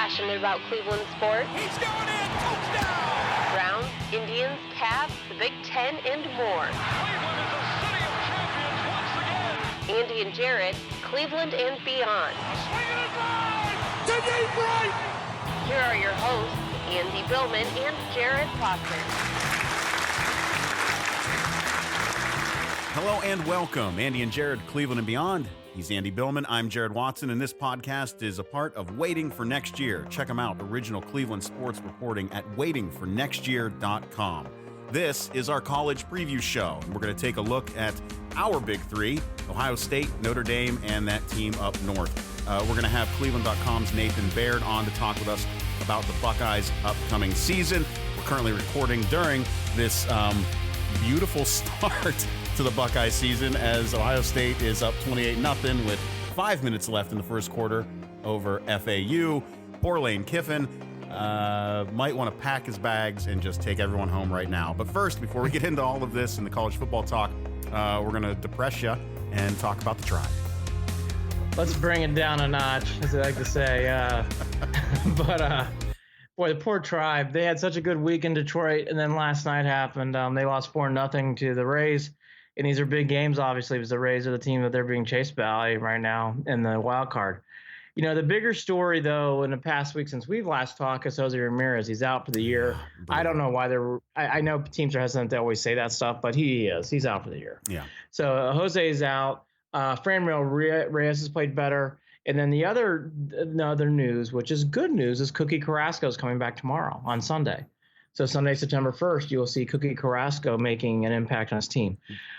passionate about Cleveland sports. He's going in! Touchdown! Browns, Indians, Cavs, the Big Ten, and more. Cleveland is a city of champions once again! Andy and Jarid, Cleveland and beyond. A swing and a drive! To deep right! Here are your hosts, Andy Billman and Jarid Foster. Hello and welcome, Andy and Jarid, Cleveland and beyond. He's Andy Billman. I'm Jared Watson, and this podcast is a part of Waiting for Next Year. Check them out, original Cleveland sports reporting at waitingfornextyear.com. This is our college preview show, and we're going to take a look at our big three, Ohio State, Notre Dame, and that team up north. We're going to have Cleveland.com's Nathan Baird on to talk with us about the Buckeyes' upcoming season. We're currently recording during this beautiful start to the Buckeye season as Ohio State is up 28-0 with 5 minutes left in the first quarter over FAU. Poor Lane Kiffin might want to pack his bags and just take everyone home right now. But first, before we get into all of this and the college football talk, we're going to depress you and talk about the Tribe. Let's bring it down a notch, as I like to say. Boy, the poor Tribe. They had such a good week in Detroit, and then last night happened. They lost 4-0 to the Rays. And these are big games, obviously, because the Rays are the team that they're being chased by right now in the wild card. You know, the bigger story, though, in the past week since we've last talked is Jose Ramirez. He's out for the year. I don't know why they're – I know teams are hesitant to always say that stuff, but he is. He's out for the year. Yeah. So Jose is out. Franmil Reyes has played better. And then the other news, which is good news, is Cookie Carrasco is coming back tomorrow on Sunday. So Sunday, September 1st, you will see Cookie Carrasco making an impact on his team.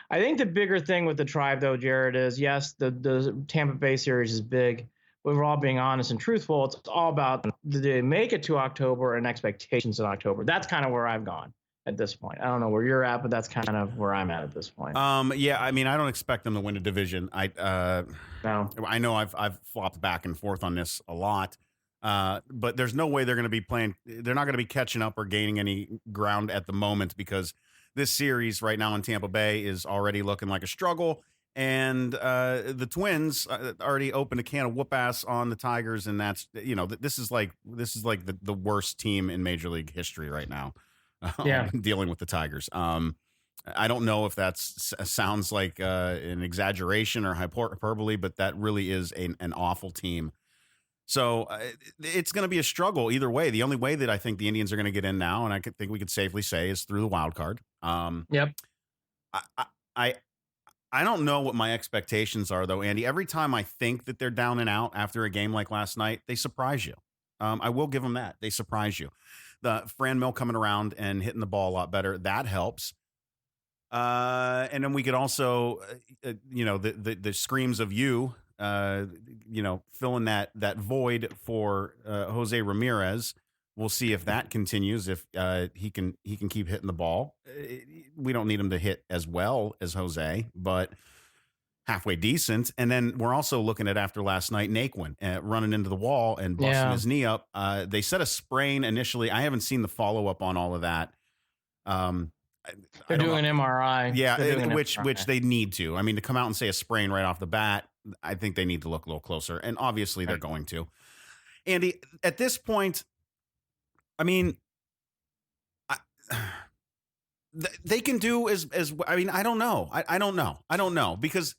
I think the bigger thing with the Tribe, though, Jared, is, yes, the Tampa Bay series is big. But we're all being honest and truthful. It's all about did they make it to October and expectations in October. That's kind of where I've gone at this point. I don't know where you're at, but that's kind of where I'm at this point. Yeah, I mean, I don't expect them to win a division. No. I know I've flopped back and forth on this a lot. But there's no way they're going to be playing. They're not going to be catching up or gaining any ground at the moment because this series right now in Tampa Bay is already looking like a struggle. And the Twins already opened a can of whoop ass on the Tigers. And that's, you know, this is like the worst team in Major League history right now. Dealing with the Tigers. I don't know if that sounds like an exaggeration or hyperbole, but that really is an awful team. So it's going to be a struggle either way. The only way that I think the Indians are going to get in now, and I think we could safely say, is through the wild card. Yep. I don't know what my expectations are, though, Andy. Every time I think that they're down and out after a game like last night, they surprise you. I will give them that. They surprise you. The Franmil coming around and hitting the ball a lot better, that helps. And then we could also, the screams of you. Filling that void for Jose Ramirez. We'll see if that continues. If he can keep hitting the ball. We don't need him to hit as well as Jose, but halfway decent. And then we're also looking at, after last night, Naquin running into the wall and busting his knee up. They said a sprain initially. I haven't seen the follow up on all of that. They're doing an MRI. Yeah, which they need to. I mean, to come out and say a sprain right off the bat, I think they need to look a little closer. And obviously they're going to. Andy, at this point, I mean, they can do as I mean, I don't know. I don't know because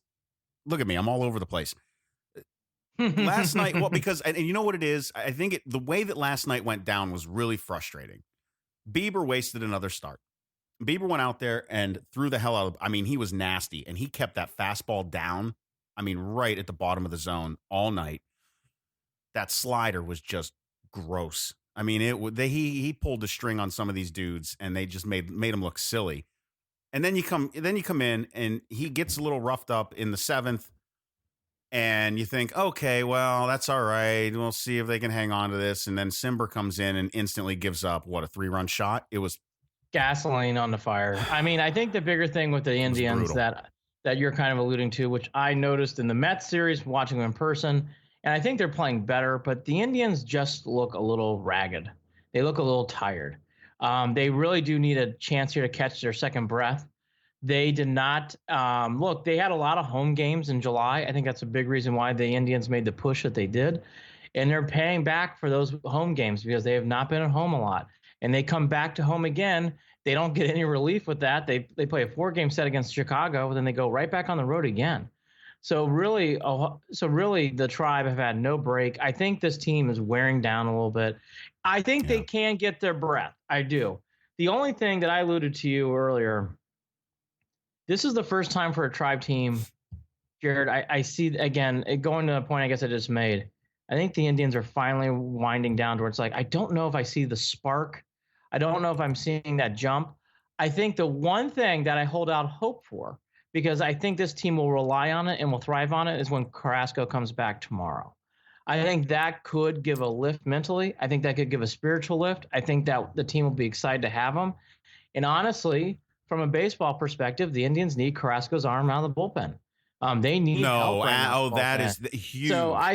look at me. I'm all over the place. Last night, because and you know what it is? I think the way that last night went down was really frustrating. Bieber wasted another start. Bieber went out there and threw the hell out of, I mean, he was nasty, and he kept that fastball down, I mean, right at the bottom of the zone all night. That slider was just gross. I mean, he pulled the string on some of these dudes, and they just made them look silly. And then you come in, and he gets a little roughed up in the seventh, and you think, okay, well, that's all right. We'll see if they can hang on to this. And then Simber comes in and instantly gives up, a 3-run shot? It was gasoline on the fire. I mean, I think the bigger thing with the Indians that you're kind of alluding to, which I noticed in the Mets series, watching them in person, and I think they're playing better, but the Indians just look a little ragged. They look a little tired. They really do need a chance here to catch their second breath. They did not they had a lot of home games in July. I think that's a big reason why the Indians made the push that they did. and they're paying back for those home games because they have not been at home a lot. And they come back to home again. They don't get any relief with that. They play a 4-game set against Chicago, then they go right back on the road again. So really, the Tribe have had no break. I think this team is wearing down a little bit. I think they can get their breath. I do. The only thing that I alluded to you earlier, this is the first time for a Tribe team, Jared, I see, again, going to the point I guess I just made, I think the Indians are finally winding down towards, like, I don't know if I see the spark. I don't know if I'm seeing that jump. I think the one thing that I hold out hope for, because I think this team will rely on it and will thrive on it, is when Carrasco comes back tomorrow. I think that could give a lift mentally. I think that could give a spiritual lift. I think that the team will be excited to have him. And honestly, from a baseball perspective, the Indians need Carrasco's arm out of the bullpen. They need help right now. That is huge.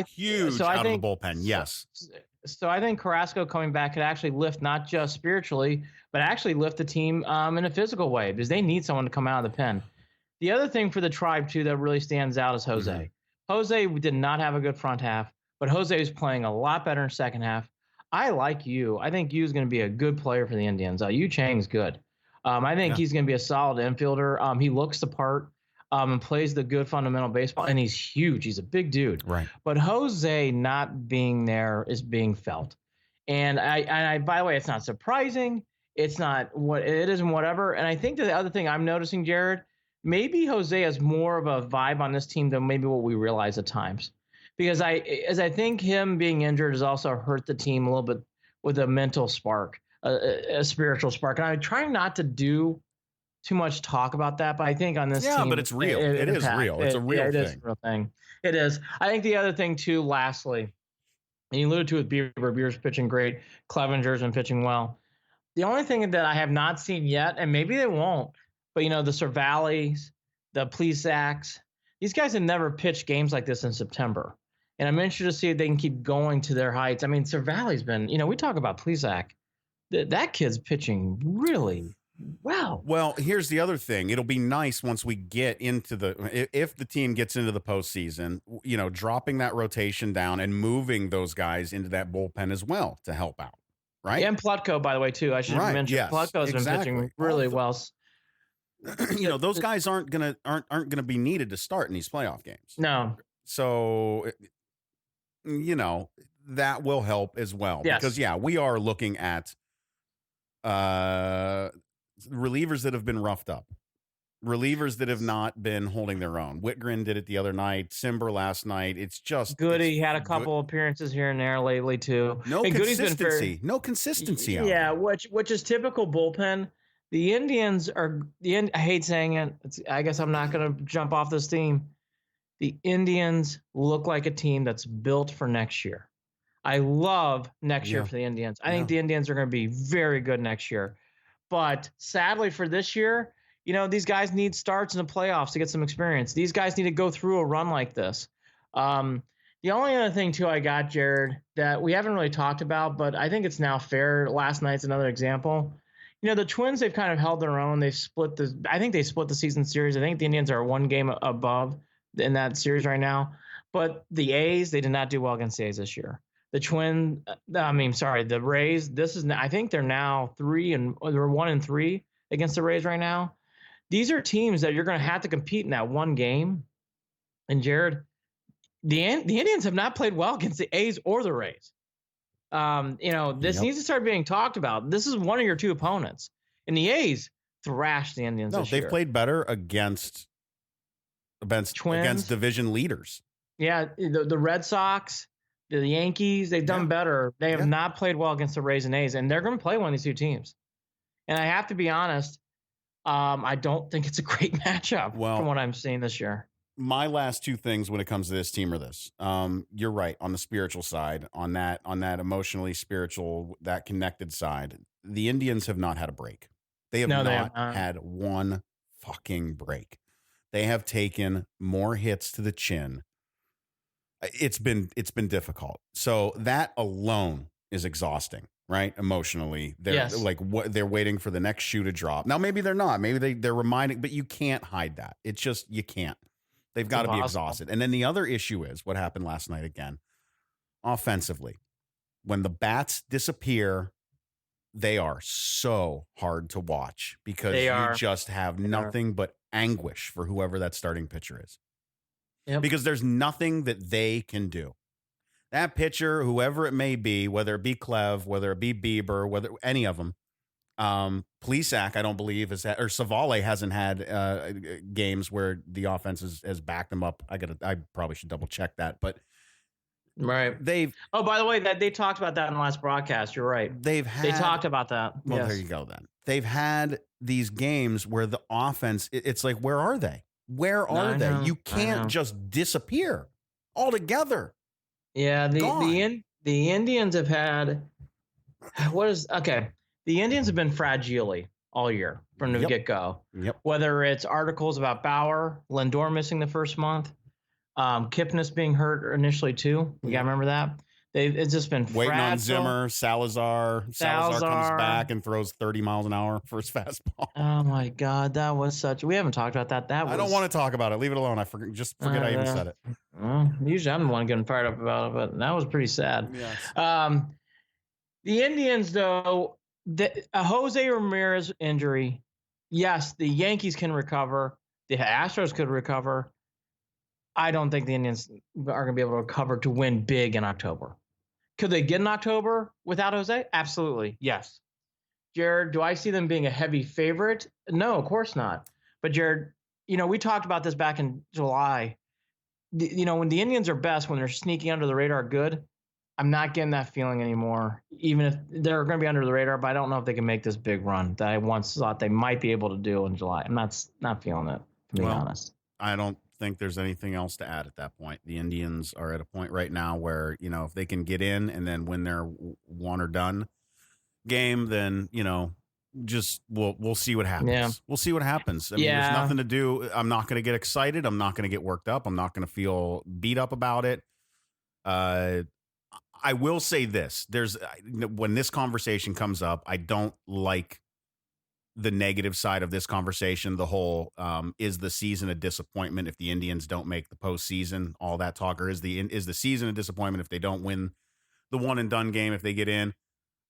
Huge out of the bullpen. Yes. So I think Carrasco coming back could actually lift not just spiritually, but actually lift the team in a physical way, because they need someone to come out of the pen. The other thing for the Tribe, too, that really stands out is Jose. Mm-hmm. Jose did not have a good front half, but Jose is playing a lot better in second half. I like Yu. I think Yu's going to be a good player for the Indians. Yu Chang's good. I think he's going to be a solid infielder. He looks the part. And plays the good fundamental baseball, and he's huge. He's a big dude. Right. But Jose not being there is being felt. And I by the way, it's not surprising. It's not what it is and whatever. And I think that the other thing I'm noticing, Jared, maybe Jose has more of a vibe on this team than maybe what we realize at times. Because I think him being injured has also hurt the team a little bit with a mental spark, a spiritual spark. And I'm trying not to do too much talk about that, but I think on this team... Yeah, but it's real. It is real. It's a real thing. It is a real thing. It is. I think the other thing, too, lastly, and you alluded to with Bieber. Bieber's pitching great. Clevenger's been pitching well. The only thing that I have not seen yet, and maybe they won't, but, the Cervallis, the Plesac's, these guys have never pitched games like this in September. And I'm interested to see if they can keep going to their heights. I mean, Cervalli's been, we talk about Plesac. That kid's pitching really wow. Well, here's the other thing. It'll be nice once we get into if the team gets into the postseason, dropping that rotation down and moving those guys into that bullpen as well to help out. Right. And Plutko, by the way, too. I should mention Plutko's been pitching really well. Those guys aren't gonna be needed to start in these playoff games. No. So, that will help as well. Yes. Because we are looking at relievers that have been roughed up, relievers that have not been holding their own. Whitgren did it the other night. Simber last night. It's just Goody had a couple appearances here and there lately too. No consistency. No consistency. Yeah, which is typical bullpen. The Indians are I hate saying it. I guess I'm not going to jump off this team. The Indians look like a team that's built for next year. I love next year for the Indians. I think the Indians are going to be very good next year. But sadly for this year, these guys need starts in the playoffs to get some experience. These guys need to go through a run like this. The only other thing, too, I got, Jared, that we haven't really talked about, but I think it's now fair. Last night's another example. The Twins, they've kind of held their own. I think they split the season series. I think the Indians are one game above in that series right now. But the A's, they did not do well against the A's this year. The Rays, I think they're now 1-3 against the Rays right now. These are teams that you're going to have to compete in that one game. And Jared, the Indians have not played well against the A's or the Rays. This needs to start being talked about. This is one of your two opponents. And the A's thrashed the Indians this year. They've played better against division leaders. Yeah, the Red Sox, the Yankees, they've done better. They have not played well against the Rays and A's, and they're going to play one of these two teams. And I have to be honest, I don't think it's a great matchup from what I'm seeing this year. My last two things when it comes to this team are this. You're right on the spiritual side, on that emotionally spiritual, that connected side. The Indians have not had a break. They have not had one fucking break. They have taken more hits to the chin. It's been difficult. So that alone is exhausting, right? Emotionally, they're waiting for the next shoe to drop. Now maybe they're not. Maybe they're reminding, but you can't hide that. It's just you can't. They've got to be exhausted. And then the other issue is what happened last night again. offensively, when the bats disappear, they are so hard to watch because you just have nothing but anguish for whoever that starting pitcher is. Yep. Because there's nothing that they can do. That pitcher, whoever it may be, whether it be Clev, whether it be Bieber, whether any of them, Plesac, I don't believe has had, or Savale hasn't had games where the offense has backed them up. I probably should double check that, but right. Oh, by the way, that they talked about that in the last broadcast. You're right. They talked about that. Well, yes. There you go. Then they've had these games where the offense, it's like, where are they? Where are they? You can't just disappear altogether. Yeah, the Indians have had the Indians have been fragile all year from the get-go. Yep. Whether it's articles about Bauer, Lindor missing the first month, Kipnis being hurt initially too. You gotta remember that. It's just been waiting on Zimmer, Salazar comes back and throws 30 miles an hour for his fastball. Oh my God, that was we haven't talked about that. I don't want to talk about it. Leave it alone. I forget I even said it. Well, usually I'm the one getting fired up about it, but that was pretty sad. Yes. The Indians, though, a Jose Ramirez injury, yes, the Yankees can recover. The Astros could recover. I don't think the Indians are going to be able to recover to win big in October. Could they get in October without Jose? Absolutely, yes. Jared, do I see them being a heavy favorite? No, of course not. But Jared, we talked about this back in July. When the Indians are best, when they're sneaking under the radar good, I'm not getting that feeling anymore, even if they're going to be under the radar, but I don't know if they can make this big run that I once thought they might be able to do in July. I'm not feeling it, to be honest. I don't think there's anything else to add at that point. The Indians are at a point right now where, if they can get in and then win their one or done game, then, just we'll see what happens. Yeah. We'll see what happens. I mean, there's nothing to do. I'm not going to get excited. I'm not going to get worked up. I'm not going to feel beat up about it. I will say this. When this conversation comes up, I don't like the negative side of this conversation. The whole, is the season a disappointment if the Indians don't make the postseason? All that talk, or is the season a disappointment if they don't win the one and done game if they get in?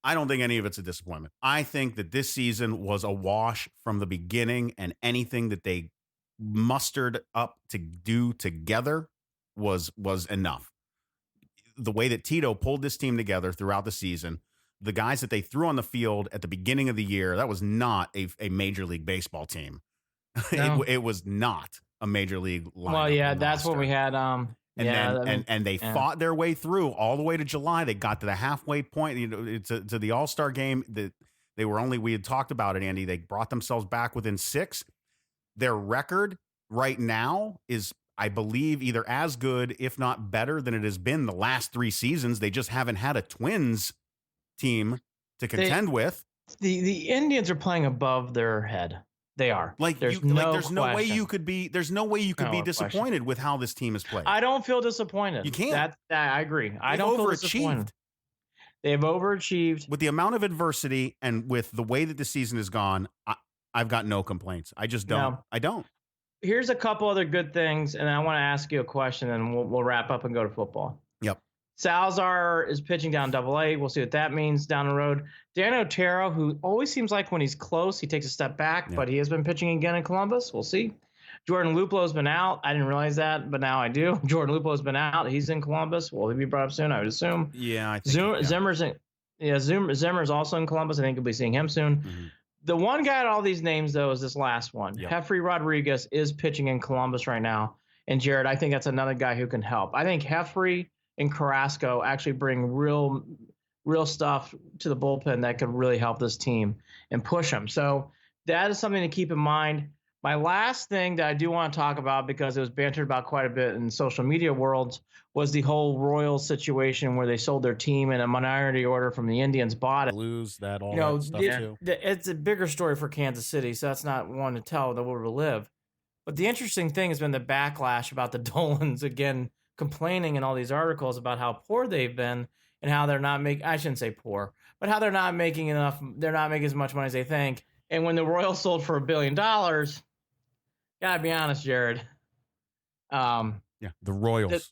I don't think any of it's a disappointment. I think that this season was a wash from the beginning, and anything that they mustered up to do together was enough. The way that Tito pulled this team together throughout the season, the guys that they threw on the field at the beginning of the year, that was not a Major League Baseball team. No. It was not a Major League lineup. Well, yeah, that's what we had. And they fought their way through all the way to July. They got to the halfway point, to the All-Star game. We had talked about it, Andy. They brought themselves back within 6. Their record right now is, I believe, either as good, if not better, than it has been the last 3 seasons. They just haven't had a Twins team to contend with. The Indians are playing above their head. They are. There's no way you could be disappointed with how this team is played. I don't feel disappointed. You can't. I agree. I don't feel disappointed. They've overachieved with the amount of adversity and with the way that the season has gone. I've got no complaints. I just don't. No. I don't. Here's a couple other good things, and I want to ask you a question, and we'll wrap up and go to football. Yep. Salazar is pitching down AA. We'll see what that means down the road. Dan Otero, who always seems like when he's close, he takes a step back, but he has been pitching again in Columbus. We'll see. Jordan Luplo's been out. I didn't realize that, but now I do. Jordan Luplo's been out. He's in Columbus. Will he be brought up soon? I would assume. Yeah, I think Zimmer's also in Columbus. I think we'll be seeing him soon. Mm-hmm. The one guy at all these names, though, is this last one. Yep. Jeffrey Rodriguez is pitching in Columbus right now. And, Jared, I think that's another guy who can help. I think Jeffrey and Carrasco actually bring real stuff to the bullpen that could really help this team and push them. So that is something to keep in mind. My last thing that I do want to talk about, because it was bantered about quite a bit in social media worlds, was the whole Royals situation where they sold their team in a minority order from the Indians, bought it. Lose that, all that stuff too. It's a bigger story for Kansas City, so that's not one to tell that we'll relive. But the interesting thing has been the backlash about the Dolans, again, complaining in all these articles about how poor they've been and how they're not making, I shouldn't say poor, but how they're not making enough, they're not making as much money as they think. And when the Royals sold for $1 billion, gotta be honest, Jared. The Royals.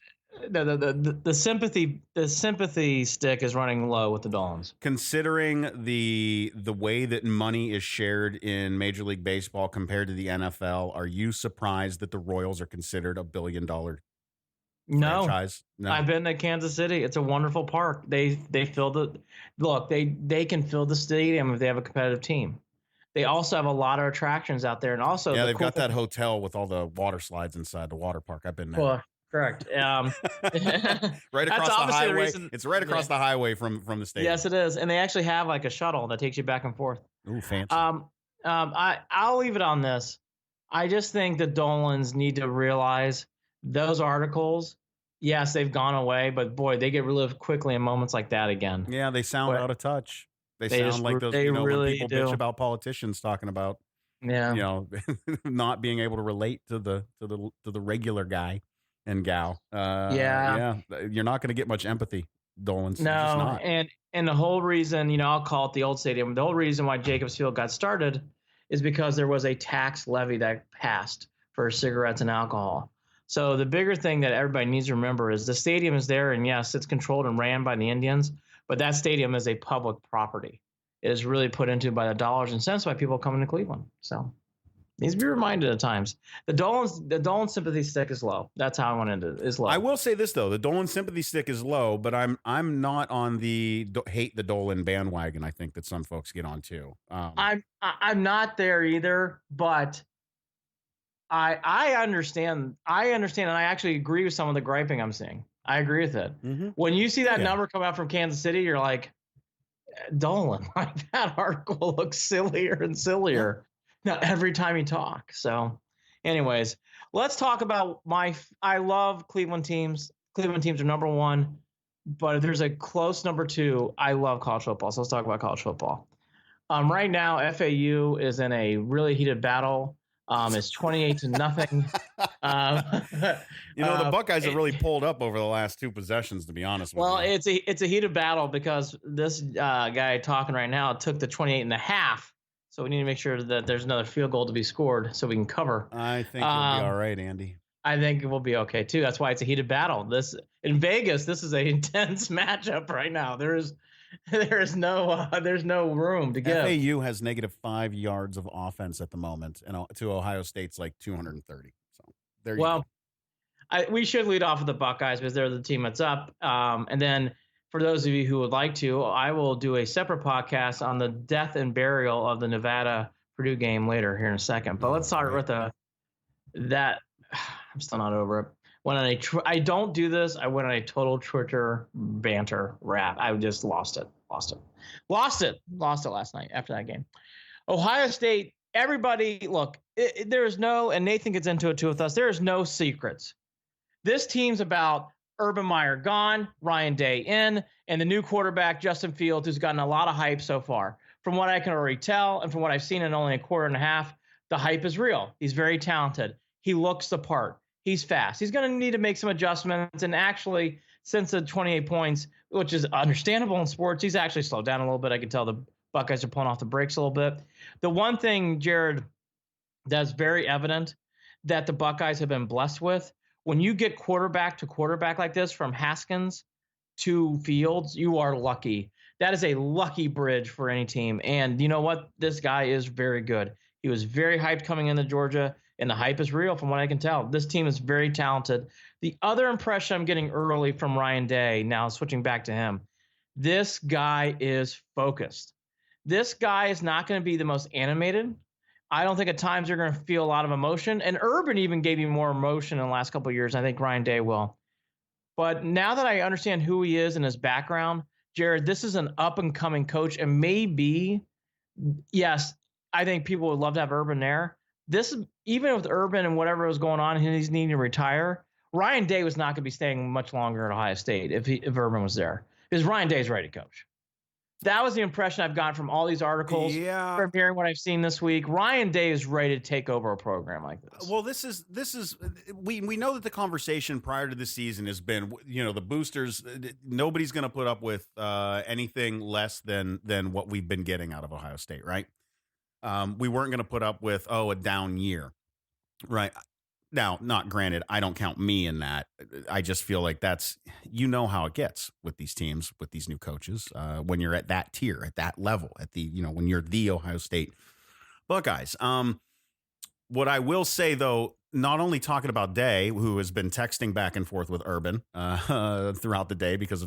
The sympathy stick is running low with the Dolans. Considering the way that money is shared in Major League Baseball compared to the NFL, are you surprised that the Royals are considered $1 billion franchise? No. I've been to Kansas City. It's a wonderful park. They fill they can fill the stadium if they have a competitive team. They also have a lot of attractions out there, and also they've got that hotel with all the water slides inside the water park. I've been there. Well, correct. Right across the highway. It's right across the highway from the stadium. Yes, it is, and they actually have like a shuttle that takes you back and forth. Ooh, fancy. I'll leave it on this. I just think the Dolans need to realize those articles. Yes, they've gone away, but boy, they get relived quickly in moments like that again. Yeah, they sound out of touch. They sound like those, really when people bitch about politicians talking about, not being able to relate to the regular guy and gal. You're not going to get much empathy, Dolans. No, and the whole reason, I'll call it the old stadium. The whole reason why Jacobs Field got started is because there was a tax levy that passed for cigarettes and alcohol. So the bigger thing that everybody needs to remember is the stadium is there, and yes, it's controlled and ran by the Indians. But that stadium is a public property. It is really put into by the dollars and cents by people coming to Cleveland. So needs to be reminded at times. The Dolan sympathy stick is low. That's how I want to end it. Is low. I will say this though: the Dolan sympathy stick is low, but I'm not on the hate the Dolan bandwagon. I think that some folks get on too. I'm not there either, but I understand. And I actually agree with some of the griping I'm seeing. I agree with it. Mm-hmm. When you see that number come out from Kansas City, you're like, Dolan, like that article looks sillier and sillier now every time you talk. So anyways, let's talk about I love Cleveland teams. Cleveland teams are number one, but there's a close number two. I love college football. So let's talk about college football. Right now, FAU is in a really heated battle. It's 28-0. The Buckeyes have really pulled up over the last two possessions, to be honest with you. Well, it's a heated battle because this guy talking right now took the 28.5. So we need to make sure that there's another field goal to be scored so we can cover. I think you'll be all right, Andy. I think it will be okay too. That's why it's a heated battle. In Vegas, this is an intense matchup right now. There's no room to give. FAU has -5 yards of offense at the moment, and to Ohio State's like 230. So there you go. We should lead off with the Buckeyes because they're the team that's up. And then for those of you who would like to, I will do a separate podcast on the death and burial of the Nevada-Purdue game later here in a second. But let's start with that. I'm still not over it. I don't do this. I went on a total Twitter banter rant. I just lost it last night after that game. Ohio State, everybody, look, there is no, and Nathan gets into it too with us, there is no secrets. This team's about Urban Meyer gone, Ryan Day in, and the new quarterback, Justin Fields, who's gotten a lot of hype so far. From what I can already tell, and from what I've seen in only a quarter and a half, the hype is real. He's very talented. He looks the part. He's fast. He's going to need to make some adjustments. And actually, since the 28 points, which is understandable in sports, he's actually slowed down a little bit. I can tell the Buckeyes are pulling off the brakes a little bit. The one thing, Jared, that's very evident that the Buckeyes have been blessed with, when you get quarterback to quarterback like this from Haskins to Fields, you are lucky. That is a lucky bridge for any team. And you know what? This guy is very good. He was very hyped coming into Georgia. And the hype is real from what I can tell. This team is very talented. The other impression I'm getting early from Ryan Day, now switching back to him, this guy is focused. This guy is not going to be the most animated. I don't think at times you're going to feel a lot of emotion. And Urban even gave you more emotion in the last couple of years. I think Ryan Day will. But now that I understand who he is and his background, Jared, this is an up-and-coming coach. And maybe, yes, I think people would love to have Urban there. This is even with Urban and whatever was going on, and he's needing to retire. Ryan Day was not going to be staying much longer at Ohio State if Urban was there, because Ryan Day is ready to coach. That was the impression I've gotten from all these articles. Yeah. From hearing what I've seen this week, Ryan Day is ready to take over a program like this. Well, this is we know that the conversation prior to the season has been, the boosters. Nobody's going to put up with anything less than what we've been getting out of Ohio State, right? We weren't going to put up with, a down year. Right. Now, not granted, I don't count me in that. I just feel like that's, how it gets with these teams, with these new coaches, when you're at that tier, at that level, at the, when you're the Ohio State Buckeyes. What I will say, though, not only talking about Day, who has been texting back and forth with Urban throughout the day, because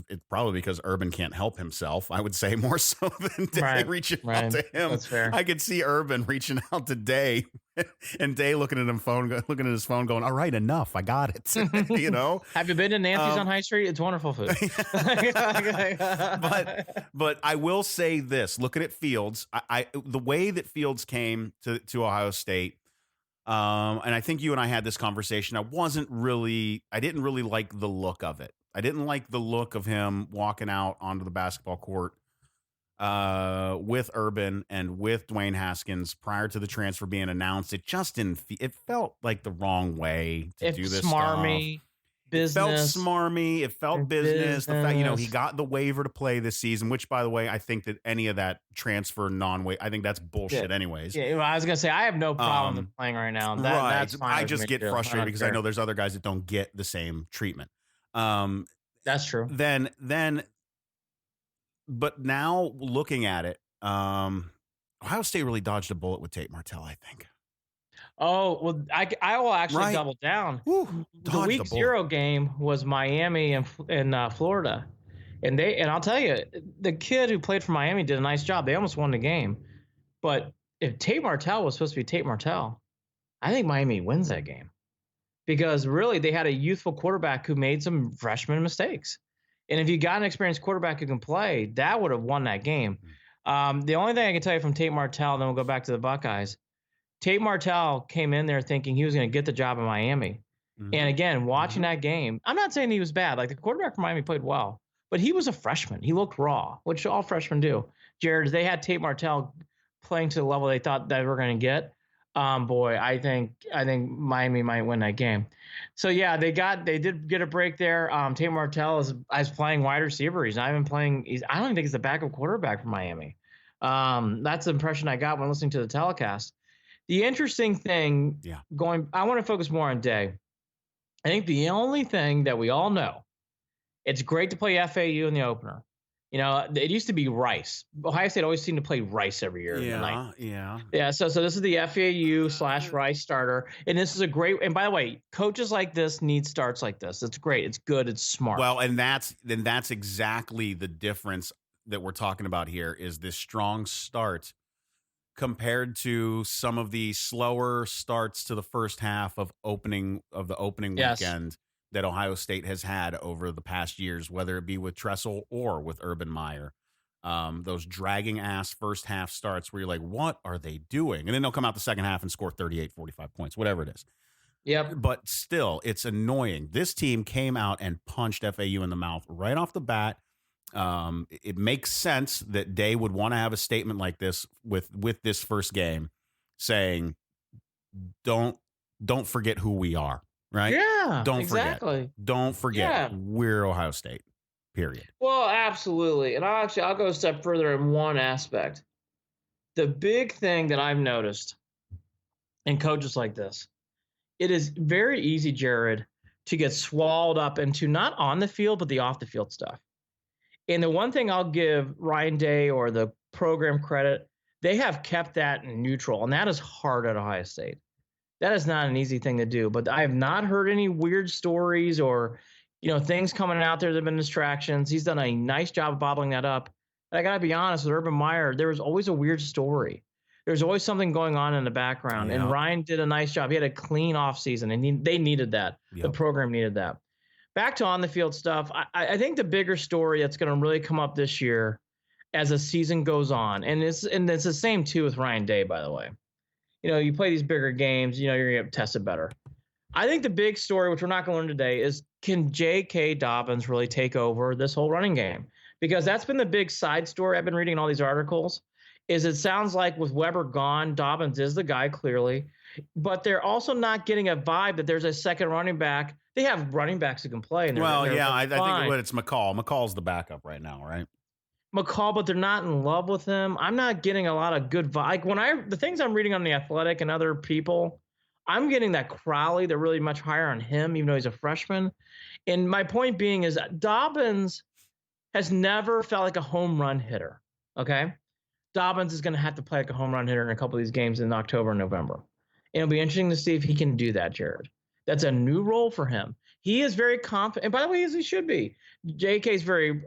Urban can't help himself, I would say, more so than Day reaching out to him. That's fair. I could see Urban reaching out to Day and Day looking at his phone going, all right, enough. I got it. Have you been to Nancy's on High Street? It's wonderful food. but I will say this, looking at Fields, the way that Fields came to Ohio State, and I think you and I had this conversation. I didn't really like the look of it. I didn't like the look of him walking out onto the basketball court with Urban and with Dwayne Haskins prior to the transfer being announced. It just didn't. It felt like the wrong way to do this smarmy. stuff. Business. It felt smarmy. It felt business. The fact, he got the waiver to play this season, which, by the way, I think that any of that transfer non-waiver, I think that's bullshit anyways. Yeah, well, I was going to say, I have no problem with playing right now. That's fine. I just get frustrated because I know there's other guys that don't get the same treatment. That's true. But now looking at it, Ohio State really dodged a bullet with Tate Martell, I think. Oh, well, I will actually double down. Woo, the week 0 game was Miami and Florida. And I'll tell you, the kid who played for Miami did a nice job. They almost won the game. But if Tate Martell was supposed to be Tate Martell, I think Miami wins that game. Because really, they had a youthful quarterback who made some freshman mistakes. And if you got an experienced quarterback who can play, that would have won that game. The only thing I can tell you from Tate Martell, then we'll go back to the Buckeyes. Tate Martell came in there thinking he was going to get the job in Miami. Mm-hmm. And again, watching that game, I'm not saying he was bad. Like, the quarterback from Miami played well, but he was a freshman. He looked raw, which all freshmen do. Jared, they had Tate Martell playing to the level they thought they were going to get. Boy, I think Miami might win that game. So yeah, they did get a break there. Tate Martell is playing wide receiver. He's not even playing. I don't even think he's the backup quarterback for Miami. That's the impression I got when listening to the telecast. The interesting thing, I want to focus more on Day. I think the only thing that we all know, it's great to play FAU in the opener. It used to be Rice. Ohio State always seemed to play Rice every year. Yeah. So this is the FAU/Rice starter, and this is a great. And by the way, coaches like this need starts like this. It's great. It's good. It's smart. Well, and that's exactly the difference that we're talking about here. Is this strong start compared to some of the slower starts to the first half of the opening weekend that Ohio State has had over the past years, whether it be with Tressel or with Urban Meyer. Those dragging ass first half starts where you're like, what are they doing? And then they'll come out the second half and score 38, 45 points, whatever it is. Yep. But still, it's annoying. This team came out and punched FAU in the mouth right off the bat. It makes sense that Day would want to have a statement like this with this first game, saying, "Don't forget who we are." Right? Yeah. Don't forget. We're Ohio State. Period. Well, absolutely. And I'll go a step further in one aspect. The big thing that I've noticed in coaches like this, it is very easy, Jared, to get swallowed up into not on the field, but the off the field stuff. And the one thing I'll give Ryan Day or the program credit, they have kept that neutral, and that is hard at Ohio State. That is not an easy thing to do, but I have not heard any weird stories or, things coming out there that have been distractions. He's done a nice job of bottling that up. And I got to be honest, with Urban Meyer, there was always a weird story. There's always something going on in the background, and Ryan did a nice job. He had a clean offseason, and they needed that. Yep. The program needed that. Back to on-the-field stuff, I think the bigger story that's going to really come up this year as the season goes on, and it's the same, too, with Ryan Day, by the way. You play these bigger games, you're going to get tested better. I think the big story, which we're not going to learn today, is can J.K. Dobbins really take over this whole running game? Because that's been the big side story I've been reading in all these articles, is it sounds like with Weber gone, Dobbins is the guy, clearly. But they're also not getting a vibe that there's a second running back. They have running backs who can play. And I think it's McCall. McCall's the backup right now, right? McCall, but they're not in love with him. I'm not getting a lot of good vibe. The things I'm reading on The Athletic and other people, I'm getting that Crowley. They're really much higher on him, even though he's a freshman. And my point being is that Dobbins has never felt like a home run hitter. Okay. Dobbins is going to have to play like a home run hitter in a couple of these games in October and November. And it'll be interesting to see if he can do that, Jared. That's a new role for him. He is very confident. And by the way, as he should be. JK is very,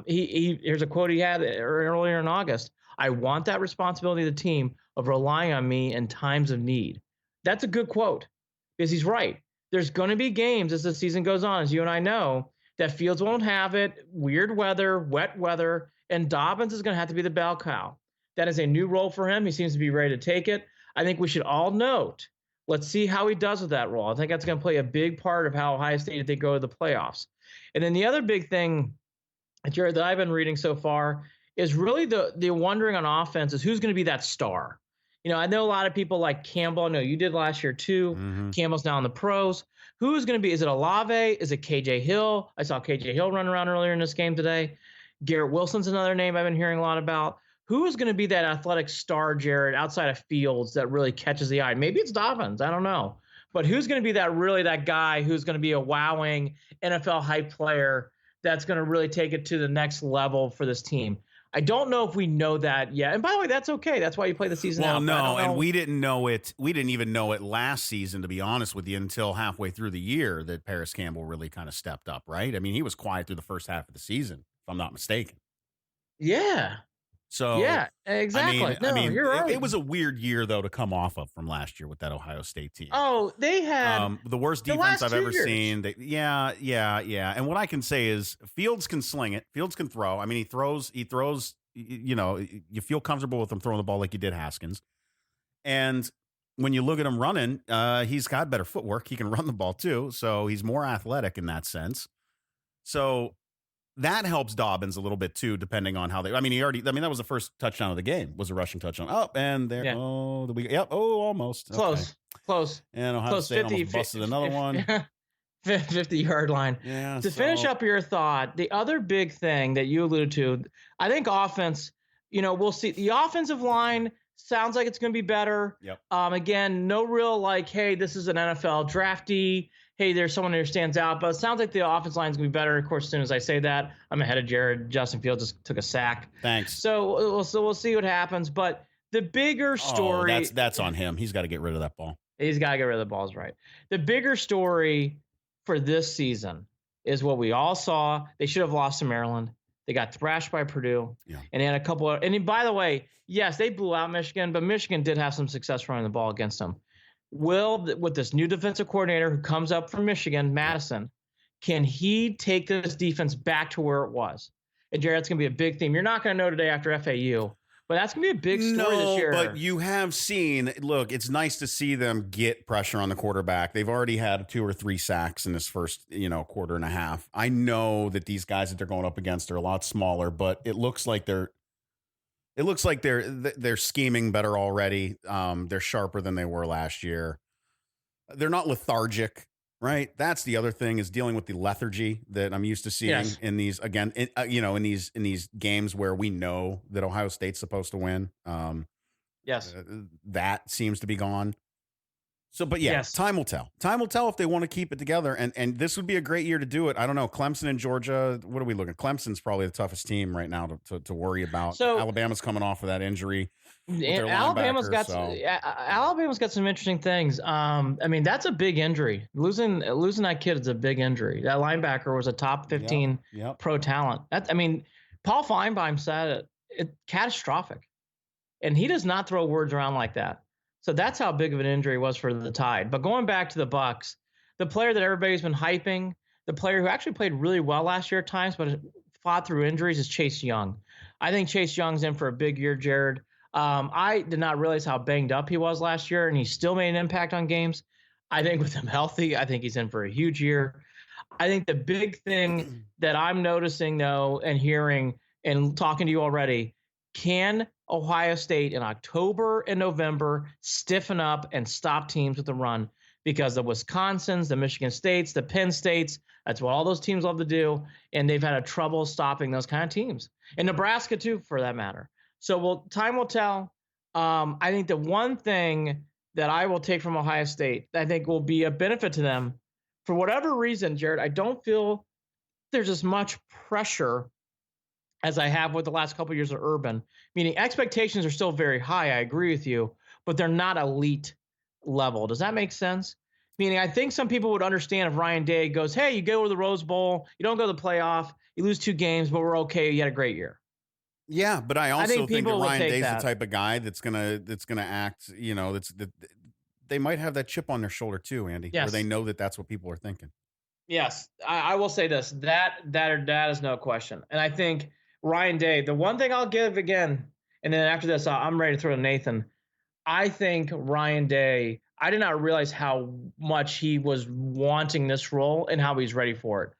here's a quote he had earlier in August. I want that responsibility of the team of relying on me in times of need. That's a good quote because he's right. There's going to be games as the season goes on, as you and I know, that Fields won't have it, weird weather, wet weather, and Dobbins is going to have to be the bell cow. That is a new role for him. He seems to be ready to take it. I think we should all note, let's see how he does with that role. I think that's going to play a big part of how Ohio State, if they go to the playoffs. And then the other big thing, Jared, that I've been reading so far is really the wondering on offense is who's going to be that star. You know, I know a lot of people like Campbell. I know you did last year too. Mm-hmm. Campbell's now in the pros. Who's going to be? Is it Olave? Is it KJ Hill? I saw KJ Hill run around earlier in this game today. Garrett Wilson's another name I've been hearing a lot about. Who is going to be that athletic star, Jared, outside of Fields that really catches the eye? Maybe it's Dobbins. I don't know. But who's going to be that guy who's going to be a wowing NFL hype player that's going to really take it to the next level for this team? I don't know if we know that yet. And by the way, that's okay. That's why you play the season out. Well, no, and we didn't know it. We didn't even know it last season, to be honest with you, until halfway through the year that Paris Campbell really kind of stepped up, right? I mean, he was quiet through the first half of the season, if I'm not mistaken. Yeah. So yeah, exactly. I mean, you're right. It was a weird year though to come off of from last year with that Ohio State team. Oh, they had the worst defense I've ever seen. Yeah. And what I can say is Fields can sling it. Fields can throw. I mean, he throws. You know, you feel comfortable with him throwing the ball like you did Haskins. And when you look at him running, he's got better footwork. He can run the ball too, so he's more athletic in that sense. So that helps Dobbins a little bit too, depending on how they. I mean, that was the first touchdown of the game. Was a rushing touchdown. Oh, and there. Yeah. Oh, almost close. And Ohio State almost busted another one. 50-yard line. Yeah. To finish up your thought, the other big thing that you alluded to, I think offense. You know, we'll see. The offensive line sounds like it's going to be better. Yep. Again, no real like, hey, this is an NFL draftee. Hey, there's someone who stands out, but it sounds like the offense line is going to be better. Of course, as soon as I say that, I'm ahead of Jared. Justin Fields just took a sack. Thanks. So we'll see what happens. But the bigger story, that's on him. He's got to get rid of that ball. He's got to get rid of the balls, right? The bigger story for this season is what we all saw. They should have lost to Maryland. They got thrashed by Purdue. Yeah. And they had a couple of, and by the way, yes, they blew out Michigan, but Michigan did have some success running the ball against them. With this new defensive coordinator who comes up from Michigan, Madison, can he take this defense back to where it was? And Jared, that's going to be a big theme. You're not going to know today after FAU, but that's going to be a big story this year. But you have seen, look, it's nice to see them get pressure on the quarterback. They've already had 2 or 3 sacks in this first, quarter and a half. I know that these guys that they're going up against are a lot smaller, but it looks like they're scheming better already. They're sharper than they were last year. They're not lethargic, right? That's the other thing, is dealing with the lethargy that I'm used to seeing in these, again, in these games where we know that Ohio State's supposed to win. That seems to be gone. So, but time will tell. Time will tell if they want to keep it together. And this would be a great year to do it. I don't know. Clemson and Georgia, what are we looking at? Clemson's probably the toughest team right now to worry about. So, Alabama's coming off of that injury. Alabama's got some interesting things. I mean, that's a big injury. Losing that kid is a big injury. That linebacker was a top 15 pro talent. Paul Feinbaum said it catastrophic. And he does not throw words around like that. So that's how big of an injury was for the Tide. But going back to the Bucks, the player that everybody's been hyping, the player who actually played really well last year at times, but fought through injuries, is Chase Young. I think Chase Young's in for a big year, Jared. I did not realize how banged up he was last year, and he still made an impact on games. I think with him healthy, I think he's in for a huge year. I think the big thing that I'm noticing, though, and hearing and talking to you already, can Ohio State in October and November stiffen up and stop teams with the run? Because the Wisconsins, the Michigan States, the Penn States, that's what all those teams love to do, and they've had a trouble stopping those kind of teams. And Nebraska, too, for that matter. So time will tell. I think the one thing that I will take from Ohio State that I think will be a benefit to them. For whatever reason, Jared, I don't feel there's as much pressure as I have with the last couple of years of Urban, meaning expectations are still very high. I agree with you, but they're not elite level. Does that make sense? Meaning, I think some people would understand if Ryan Day goes, hey, you go to the Rose Bowl, you don't go to the playoff, you lose 2 games, but we're okay. You had a great year. Yeah, but I also think that Ryan Day's that. the type of guy that's gonna act. They might have that chip on their shoulder too, Andy, yes. where they know that that's what people are thinking. Yes, I will say this: that is no question. And I think Ryan Day, the one thing I'll give again, and then after this, I'm ready to throw to Nathan. I think Ryan Day, I did not realize how much he was wanting this role and how he's ready for it.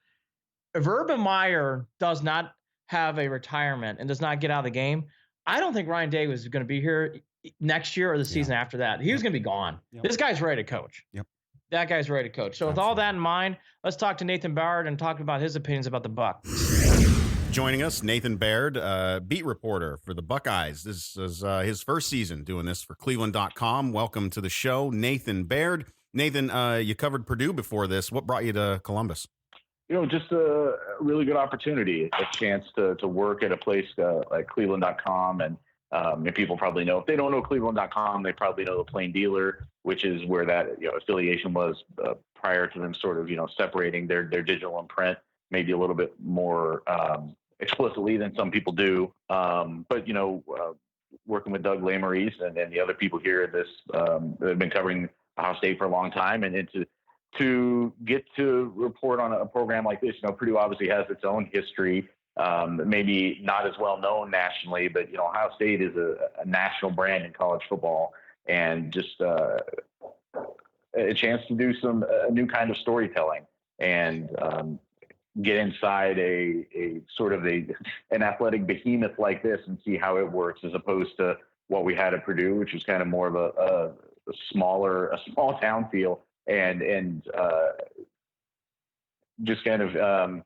If Urban Meyer does not have a retirement and does not get out of the game, I don't think Ryan Day was going to be here next year or the season after that. He was going to be gone. Yep. This guy's ready to coach. Yep. That guy's ready to coach. So with all that in mind, let's talk to Nathan Baird and talk about his opinions about the Bucs. Joining us, Nathan Baird, beat reporter for the Buckeyes. This is his first season doing this for Cleveland.com. Welcome to the show, Nathan Baird. Nathan, you covered Purdue before this. What brought you to Columbus? Just a really good opportunity, a chance to work at a place like Cleveland.com. And people probably know, if they don't know Cleveland.com, they probably know the Plain Dealer, which is where that affiliation was prior to them sort of separating their digital and print maybe a little bit more explicitly than some people do. But working with Doug Lamerise and the other people here at this that have been covering Ohio State for a long time, and to get to report on a program like this, Purdue obviously has its own history. Maybe not as well known nationally, but Ohio State is a national brand in college football, and just a chance to do a new kind of storytelling and get inside a sort of an athletic behemoth like this and see how it works, as opposed to what we had at Purdue, which was kind of more of a small town feel, and just kind of.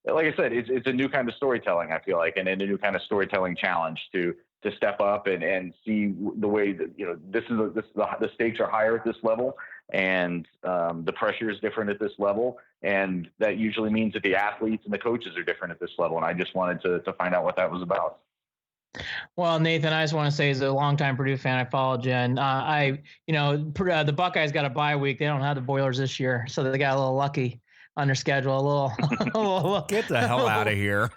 Like I said, it's a new kind of storytelling, I feel like, and a new kind of storytelling challenge to step up and see the way that, the stakes are higher at this level, and the pressure is different at this level. And that usually means that the athletes and the coaches are different at this level. And I just wanted to find out what that was about. Well, Nathan, I just want to say, as a longtime Purdue fan, I followed you, and the Buckeyes got a bye week. They don't have the Boilers this year, so they got a little lucky on their schedule. A little get the hell out of here.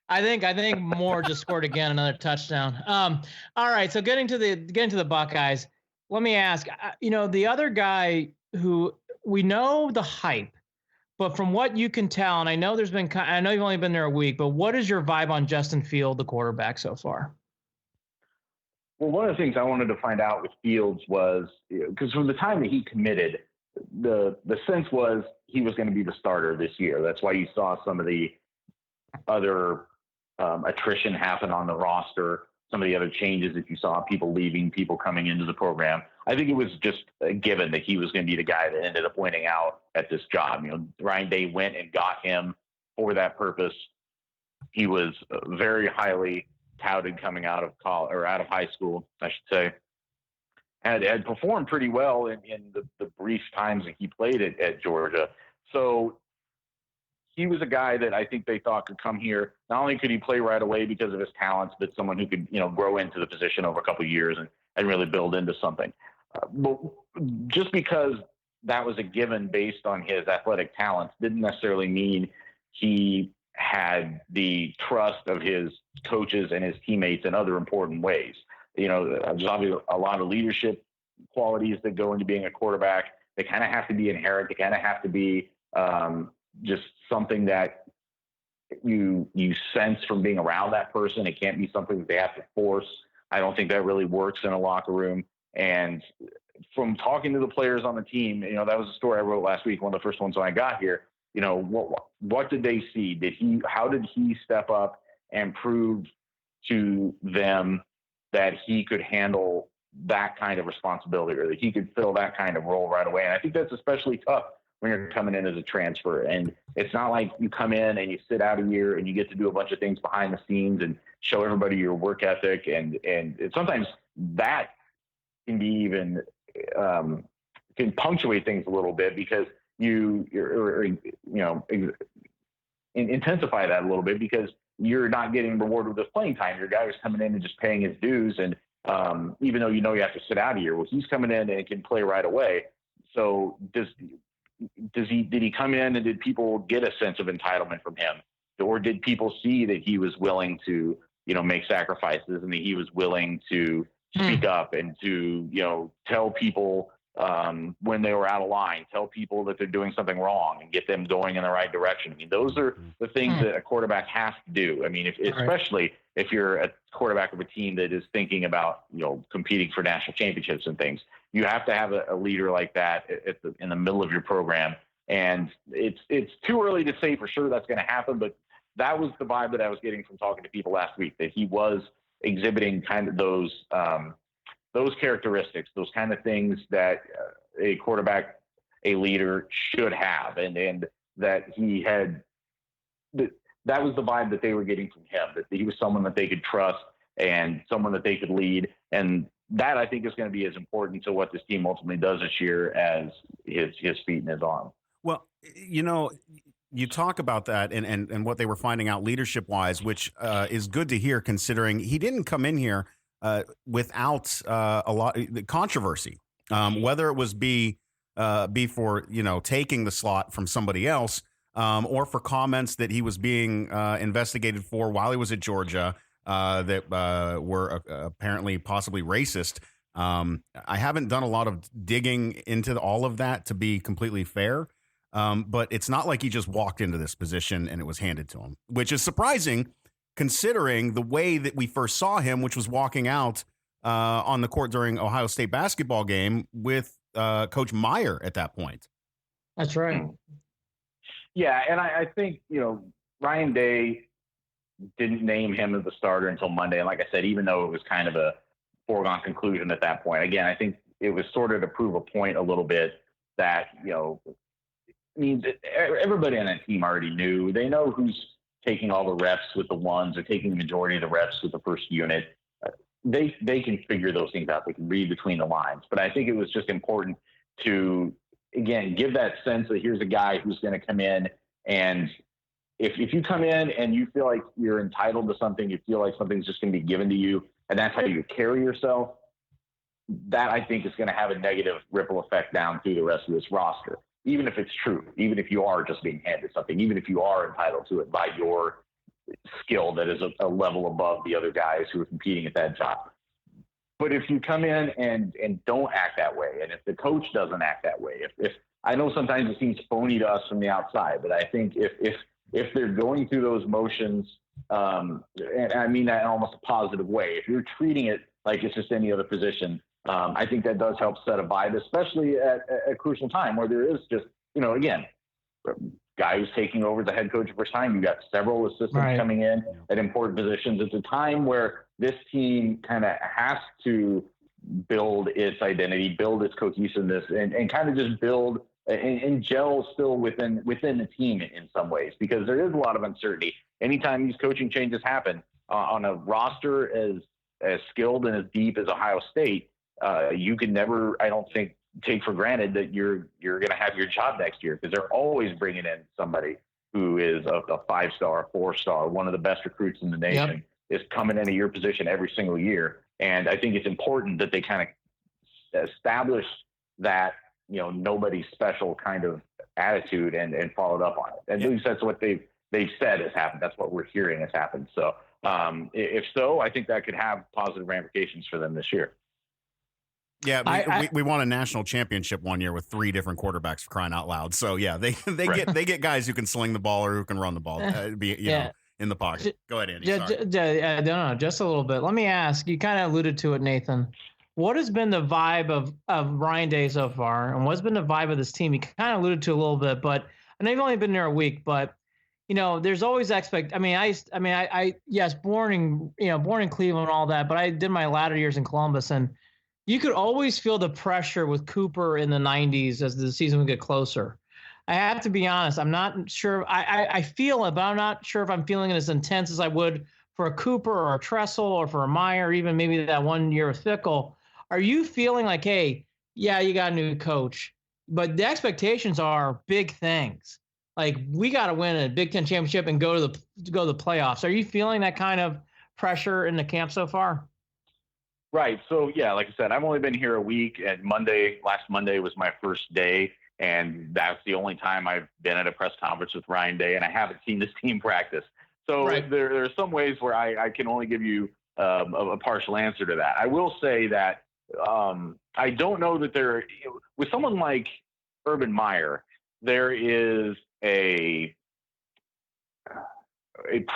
I think Moore just scored again, another touchdown. All right, so getting to the Buckeyes, let me ask, the other guy who we know the hype, but from what you can tell, and I know you've only been there a week, but what is your vibe on Justin Field, the quarterback, so far? Well, one of the things I wanted to find out with Fields was, because from the time that he committed, the sense was he was going to be the starter this year. That's why you saw some of the other attrition happen on the roster, some of the other changes that you saw, people leaving, people coming into the program. I think it was just a given that he was going to be the guy that ended up winning out at this job. Ryan Day went and got him for that purpose. He was very highly touted coming out of college, or out of high school, I should say. Had performed pretty well in the brief times that he played at Georgia. So he was a guy that I think they thought could come here. Not only could he play right away because of his talents, but someone who could, grow into the position over a couple of years and really build into something. But just because that was a given based on his athletic talents didn't necessarily mean he had the trust of his coaches and his teammates in other important ways. There's obviously a lot of leadership qualities that go into being a quarterback. They kind of have to be inherent. They kind of have to be just something that you sense from being around that person. It can't be something that they have to force. I don't think that really works in a locker room. And from talking to the players on the team, that was a story I wrote last week, one of the first ones when I got here. What did they see? How did he step up and prove to them that he could handle that kind of responsibility, or that he could fill that kind of role right away? And I think that's especially tough when you're coming in as a transfer. And it's not like you come in and you sit out a year and you get to do a bunch of things behind the scenes and show everybody your work ethic. And sometimes that can be even can punctuate things a little bit because intensify that a little bit because you're not getting rewarded with playing time. Your guy was coming in and just paying his dues. And even though you have to sit out a year, well, he's coming in and can play right away. So did he come in and did people get a sense of entitlement from him? Or did people see that he was willing to, make sacrifices and that he was willing to speak up and to, tell people when they were out of line, tell people that they're doing something wrong and get them going in the right direction. I mean, those are the things that a quarterback has to do. I mean, especially if you're a quarterback of a team that is thinking about, competing for national championships and things, you have to have a leader like that in the middle of your program. And it's too early to say for sure that's going to happen, but that was the vibe that I was getting from talking to people last week, that he was exhibiting kind of those characteristics, those kind of things that a quarterback, a leader should have. And that he had, that was the vibe that they were getting from him, that he was someone that they could trust and someone that they could lead. And that, I think, is going to be as important to what this team ultimately does this year as his feet and his arm. Well, you talk about that and what they were finding out leadership wise, which is good to hear considering he didn't come in here without a lot of controversy, whether it was be for, taking the slot from somebody else or for comments that he was being investigated for while he was at Georgia that were apparently possibly racist. I haven't done a lot of digging into all of that, to be completely fair. But it's not like he just walked into this position and it was handed to him, which is surprising considering the way that we first saw him, which was walking out on the court during Ohio State basketball game with Coach Meyer at that point. That's right. Yeah, and I think, Ryan Day didn't name him as the starter until Monday. And like I said, even though it was kind of a foregone conclusion at that point, again, I think it was sort of to prove a point a little bit that, everybody on that team already knew. They know who's taking all the reps with the ones or taking the majority of the reps with the first unit. They can figure those things out. They can read between the lines. But I think it was just important to, again, give that sense that here's a guy who's going to come in, and if you come in and you feel like you're entitled to something, you feel like something's just going to be given to you, and that's how you carry yourself, that I think is going to have a negative ripple effect down through the rest of this roster. Even if it's true, even if you are just being handed something, even if you are entitled to it by your skill that is a level above the other guys who are competing at that job. But if you come in and don't act that way, and if the coach doesn't act that way, if I know sometimes it seems phony to us from the outside, but I think if they're going through those motions, and I mean that in almost a positive way, if you're treating it like it's just any other position, I think that does help set a vibe, especially at a crucial time where there is just, again, guy who's taking over the head coach the first time. You got several assistants coming in at important positions. It's a time where this team kind of has to build its identity, build its cohesiveness, and kind of just build and gel still within the team in some ways, because there is a lot of uncertainty. Anytime these coaching changes happen on a roster as skilled and as deep as Ohio State, you can never, I don't think, take for granted that you're going to have your job next year, because they're always bringing in somebody who is a 5-star, 4-star, one of the best recruits in the nation, is coming into your position every single year. And I think it's important that they kind of establish that, nobody's special kind of attitude and followed up on it. And at least that's what they've said has happened. That's what we're hearing has happened. So if so, I think that could have positive ramifications for them this year. Yeah, we won a national championship one year with 3 different quarterbacks, for crying out loud. So yeah, they get guys who can sling the ball or who can run the ball, know, in the pocket. Go ahead, Andy. No, just a little bit. Let me ask. You kind of alluded to it, Nathan. What has been the vibe of Ryan Day so far, and what's been the vibe of this team? You kind of alluded to a little bit, but I know you've only been there a week, but there's always born in Cleveland and all that, but I did my latter years in Columbus, and you could always feel the pressure with Cooper in the 90s as the season would get closer. I have to be honest. I'm not sure. I feel it, but I'm not sure if I'm feeling it as intense as I would for a Cooper or a Tressel or for a Meyer, or even maybe that one year of Fickle. Are you feeling like, hey, yeah, you got a new coach, but the expectations are big things. Like we got to win a Big Ten championship and go to the playoffs. Are you feeling that kind of pressure in the camp so far? Right. So yeah, like I said, I've only been here a week, and last Monday was my first day, and that's the only time I've been at a press conference with Ryan Day, and I haven't seen this team practice. So right. there are some ways where I can only give you a partial answer to that. I will say that I don't know that with someone like Urban Meyer, there is a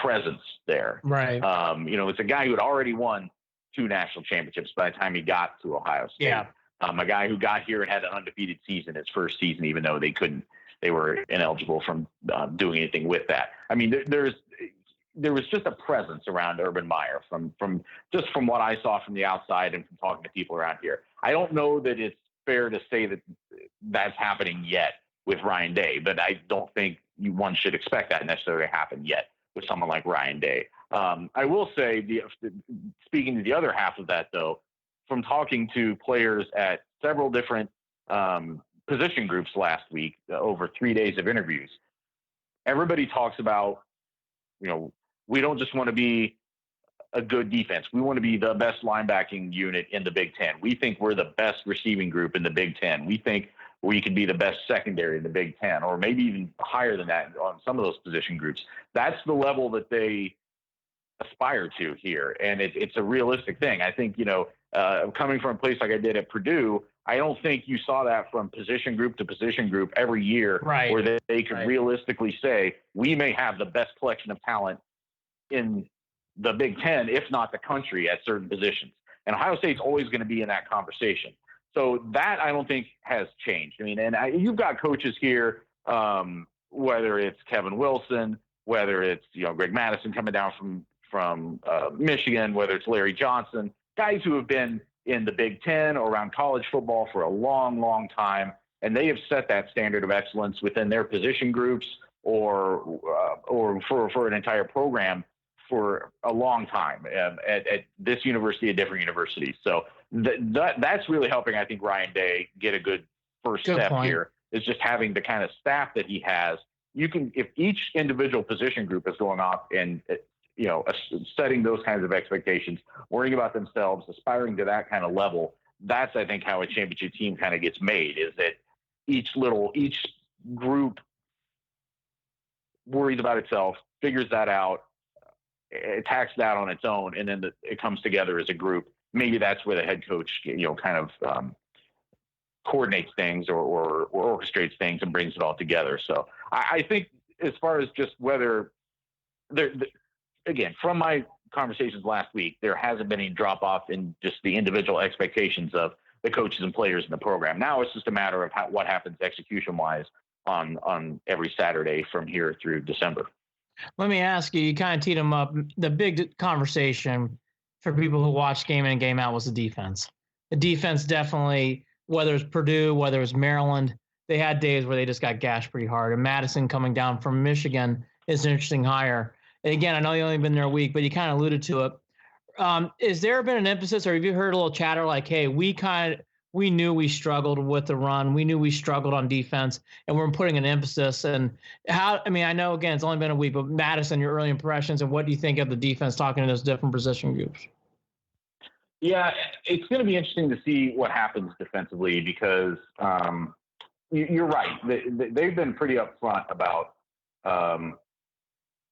presence there. Right. It's a guy who had already won 2 national championships by the time he got to Ohio State. Yeah. A guy who got here and had an undefeated season his first season, even though they were ineligible from doing anything with that. I mean, there was just a presence around Urban Meyer from what I saw from the outside and from talking to people around here. I don't know that it's fair to say that that's happening yet with Ryan Day, but I don't think one should expect that necessarily to happen yet with someone like Ryan Day. I will say, speaking to the other half of that, though, from talking to players at several different position groups last week, over 3 days of interviews, everybody talks about, we don't just want to be a good defense. We want to be the best linebacking unit in the Big Ten. We think we're the best receiving group in the Big Ten. We think we could be the best secondary in the Big Ten, or maybe even higher than that on some of those position groups. That's the level that they aspire to here. And it's a realistic thing. I think, coming from a place like I did at Purdue, I don't think you saw that from position group to position group every year, right, where they could realistically say, we may have the best collection of talent in the Big Ten, if not the country, at certain positions. And Ohio State's always going to be in that conversation. So that I don't think has changed. I mean, you've got coaches here, whether it's Kevin Wilson, whether it's Greg Madison coming down from Michigan, whether it's Larry Johnson, guys who have been in the Big Ten or around college football for a long, long time, and they have set that standard of excellence within their position groups or for an entire program for a long time at this university, at different universities. So that's really helping, I think, Ryan Day get a good step point here, is just having the kind of staff that he has. If each individual position group is going off and setting those kinds of expectations, worrying about themselves, aspiring to that kind of level, that's, I think, how a championship team kind of gets made, is that each group worries about itself, figures that out, attacks that on its own, and then it comes together as a group. Maybe that's where the head coach, kind of coordinates things or orchestrates things and brings it all together. So I think, as far as just whether again, from my conversations last week, there hasn't been any drop off in just the individual expectations of the coaches and players in the program. Now it's just a matter of what happens execution wise on every Saturday from here through December. Let me ask you, you kind of teed them up. The big conversation for people who watch game in and game out was the defense. The defense definitely, whether it's Purdue, whether it's Maryland, they had days where they just got gashed pretty hard. And Madison coming down from Michigan is an interesting hire. And again, I know you only been there a week, but you kind of alluded to it. Is there been an emphasis, or have you heard a little chatter like, hey, we knew we struggled with the run. We knew we struggled on defense, and we're putting an emphasis. And I know, again, it's only been a week, but Madison, your early impressions, and what do you think of the defense talking to those different position groups? Yeah, it's going to be interesting to see what happens defensively, because you're right. They've been pretty upfront about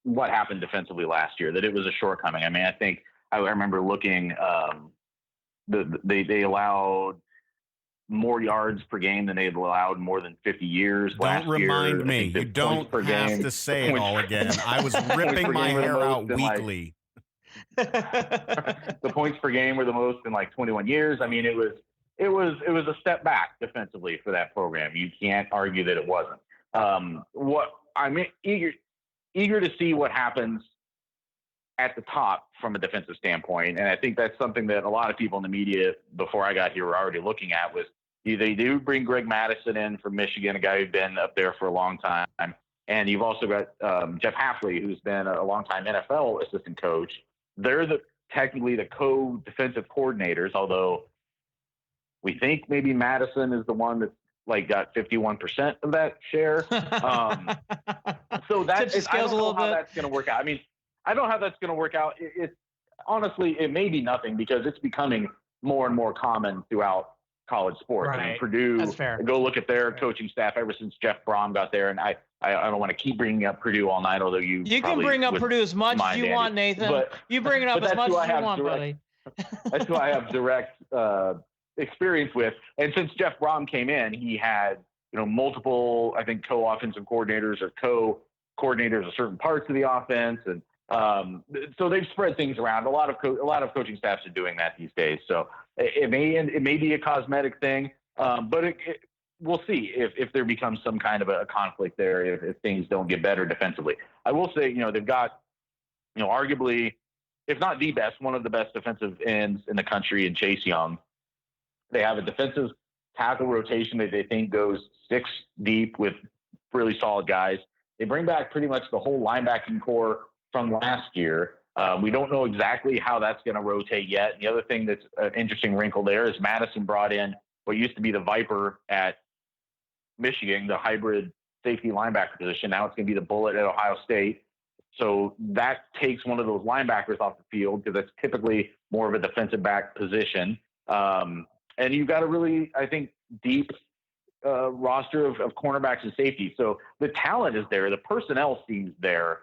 what happened defensively last year, that it was a shortcoming. I mean, I think I remember looking, they allowed more yards per game than they had allowed more than 50 years last year. Don't remind me. You don't have to say it all again. I was ripping my hair out weekly. The points per game were the most in like 21 years. I mean, it was a step back defensively for that program. You can't argue that it wasn't. What I'm eager to see what happens at the top from a defensive standpoint. And I think that's something that a lot of people in the media before I got here were already looking at. Was they do bring Greg Madison in from Michigan, a guy who's been up there for a long time. And you've also got Jeff Hafley, who's been a long-time NFL assistant coach. They're technically the co-defensive coordinators, although We think maybe Madison is the one that's like got 51% of that share. So that's, I don't know how that's going to work out. I mean, I don't know how that's going to work out. It's honestly, it may be nothing because it's becoming more and more common throughout college sports. Right. I mean, Purdue, that's fair. Go look at their coaching staff ever since Jeff Brom got there. And I don't want to keep bringing up Purdue all night, although you can bring up Purdue as much as you want, Nathan. But, you bring it up as much as you want, buddy. That's who I have direct experience with. And since Jeff Brom came in, he had, multiple, I think, co-offensive coordinators or co-coordinators of certain parts of the offense. And so they've spread things around. A lot of coaching staffs are doing that these days. So it may be a cosmetic thing, but we'll see if there becomes some kind of a conflict there if things don't get better defensively. I will say, they've got, arguably, if not the best, one of the best defensive ends in the country in Chase Young. They have a defensive tackle rotation that they think goes 6 deep with really solid guys. They bring back pretty much the whole linebacking core from last year. We don't know exactly how that's going to rotate yet. And the other thing that's an interesting wrinkle there is Madison brought in what used to be the Viper at Michigan, the hybrid safety linebacker position. Now it's going to be the Bullet at Ohio State. So that takes one of those linebackers off the field because that's typically more of a defensive back position. And you've got a really, I think, deep roster of cornerbacks and safeties. So the talent is there. The personnel seems there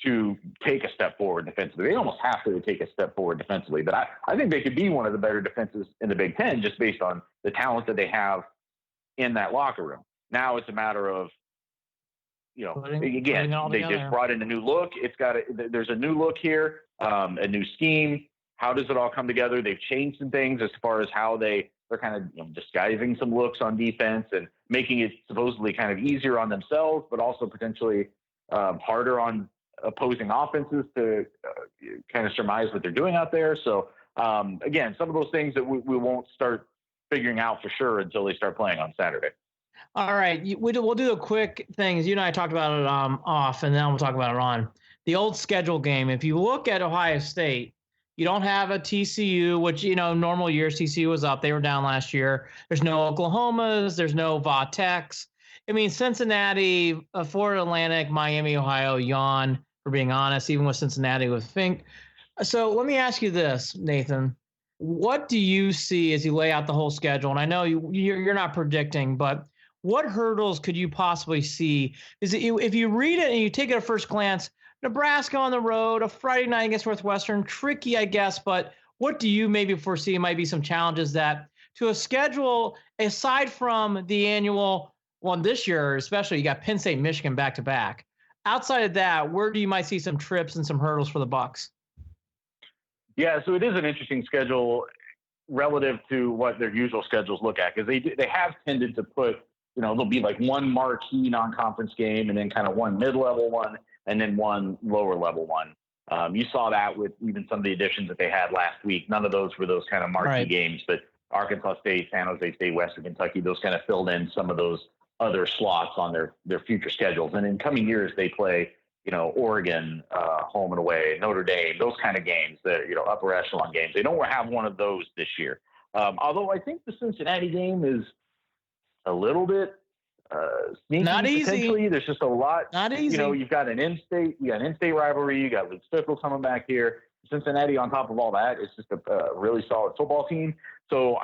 to take a step forward defensively. They almost have to take a step forward defensively. But I think they could be one of the better defenses in the Big Ten just based on the talent that they have in that locker room. Now it's a matter of, again, they just brought in a new look. There's a new look here, a new scheme. How does it all come together? They've changed some things as far as how they're kind of disguising some looks on defense and making it supposedly kind of easier on themselves, but also potentially harder on opposing offenses to kind of surmise what they're doing out there. So again, some of those things that we won't start figuring out for sure until they start playing on Saturday. All right. We'll do a quick thing. You and I talked about it off, and then we'll talk about it on. The old schedule game. If you look at Ohio State, you don't have a TCU, which, normal years TCU was up. They were down last year. There's no Oklahomas. There's no Va-Techs. I mean, Cincinnati, Florida Atlantic, Miami, Ohio, yawn, for being honest, even with Cincinnati with Fink. So let me ask you this, Nathan. What do you see as you lay out the whole schedule? And I know you're not predicting, but what hurdles could you possibly see? If you read it and you take it at first glance, Nebraska on the road, a Friday night against Northwestern, tricky, I guess, but what do you maybe foresee might be some challenges that to a schedule, aside from the annual one this year, especially you got Penn State, Michigan back-to-back. Outside of that, where do you might see some trips and some hurdles for the Bucks? Yeah, so it is an interesting schedule relative to what their usual schedules look at because they have tended to put, there'll be like one marquee non-conference game and then kind of one mid-level one and then one lower-level one. You saw that with even some of the additions that they had last week. None of those were those kind of marquee games, but Arkansas State, San Jose State, Western Kentucky, those kind of filled in some of those other slots on their future schedules. And in coming years, they play, Oregon, home and away, Notre Dame, those kind of games that, upper echelon games. They don't have one of those this year. Although I think the Cincinnati game is a little bit sneaky. Not easy. Potentially. There's just a lot. Not easy. You've got an in-state rivalry. You got Luke Fickell coming back here. Cincinnati, on top of all that, is just a really solid football team. So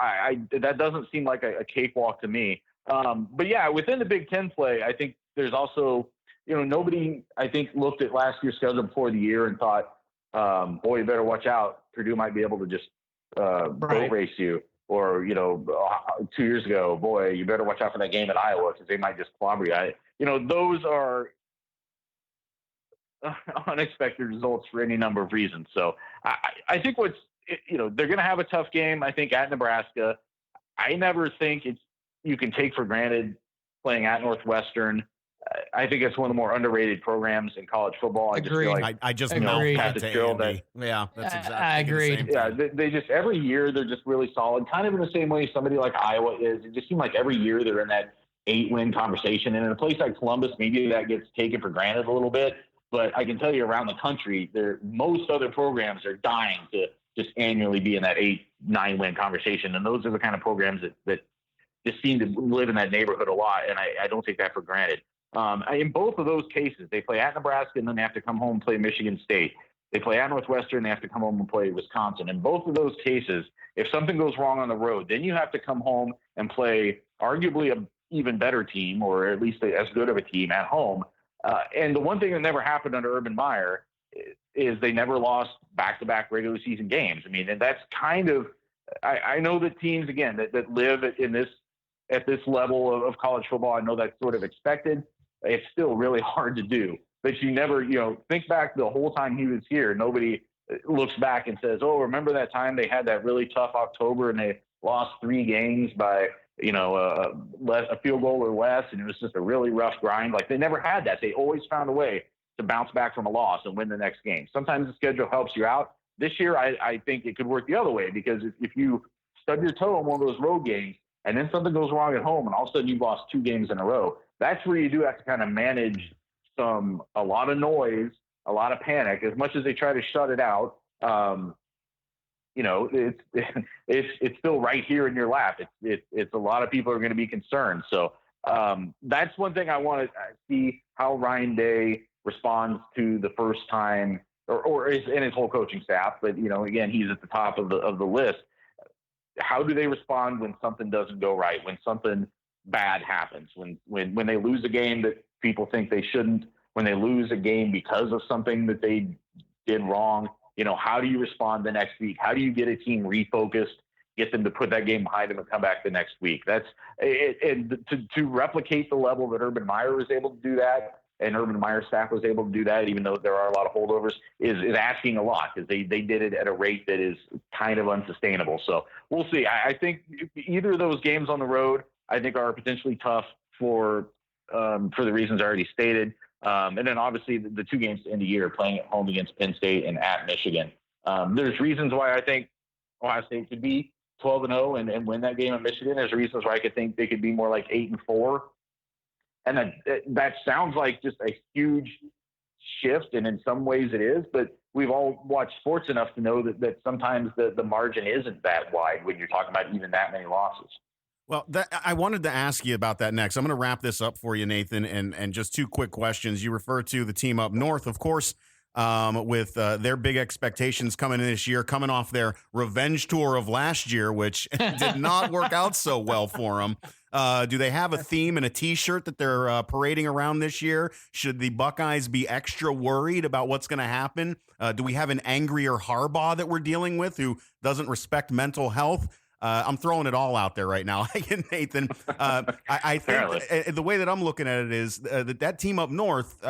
that doesn't seem like a cakewalk to me. But yeah, within the Big Ten play, I think there's also, nobody, I think, looked at last year's schedule before the year and thought, boy, you better watch out. Purdue might be able to just boat race you. Or, 2 years ago, boy, you better watch out for that game at Iowa because they might just clobber you. Those are unexpected results for any number of reasons. So I think they're going to have a tough game, I think, at Nebraska. I never think you can take for granted playing at Northwestern. I think it's one of the more underrated programs in college football. I just mouthed that to Andy. Yeah, that's exactly. I agree. Yeah, they just every year they're just really solid. Kind of in the same way somebody like Iowa is. It just seems like every year they're in that 8-win conversation. And in a place like Columbus, maybe that gets taken for granted a little bit. But I can tell you, around the country, most other programs are dying to just annually be in that 8-9 win conversation. And those are the kind of programs that just seem to live in that neighborhood a lot. And I don't take that for granted. In both of those cases, they play at Nebraska and then they have to come home and play Michigan State. They play at Northwestern, they have to come home and play Wisconsin. In both of those cases, if something goes wrong on the road, then you have to come home and play arguably an even better team, or at least as good of a team at home. And the one thing that never happened under Urban Meyer is they never lost back-to-back regular season games. I mean, and that's kind of, I know that teams, again, that live at this level of college football, I know that's sort of expected. It's still really hard to do. But you never, think back the whole time he was here, nobody looks back and says, oh, remember that time they had that really tough October and they lost 3 games by, a field goal or less, and it was just a really rough grind. Like, they never had that. They always found a way to bounce back from a loss and win the next game. Sometimes the schedule helps you out. This year, I think it could work the other way, because if you stub your toe in one of those road games and then something goes wrong at home and all of a sudden you've lost 2 games in a row, that's where you do have to kind of manage a lot of noise, a lot of panic. As much as they try to shut it out, it's still right here in your lap. It's a lot of people are going to be concerned. So that's one thing I want to see how Ryan Day responds to the first time, or his whole coaching staff. But again, he's at the top of the list. How do they respond when something doesn't go right? When something bad happens? When they lose a game that people think they shouldn't? When they lose a game because of something that they did wrong? How do you respond the next week? How do you get a team refocused, get them to put that game behind them and come back the next week? That's it. And to replicate the level that Urban Meyer was able to do that, and Urban Meyer's staff was able to do that, even though there are a lot of holdovers, is asking a lot, because they did it at a rate that is kind of unsustainable. So we'll see. I think either of those games on the road, I think, are potentially tough for the reasons I already stated. And then obviously the 2 games to end the year, playing at home against Penn State and at Michigan. There's reasons why I think Ohio State could be 12-0 and win that game at Michigan. There's reasons why I could think they could be more like 8-4. And that sounds like just a huge shift, and in some ways it is, but we've all watched sports enough to know that sometimes the margin isn't that wide when you're talking about even that many losses. Well, I wanted to ask you about that next. I'm going to wrap this up for you, Nathan, and just 2 quick questions. You refer to the team up north, of course, with their big expectations coming in this year, coming off their revenge tour of last year, which did not work out so well for them. Do they have a theme and a T-shirt that they're parading around this year? Should the Buckeyes be extra worried about what's going to happen? Do we have an angrier Harbaugh that we're dealing with who doesn't respect mental health? I'm throwing it all out there right now, Nathan. I think the way that I'm looking at it is that team up north,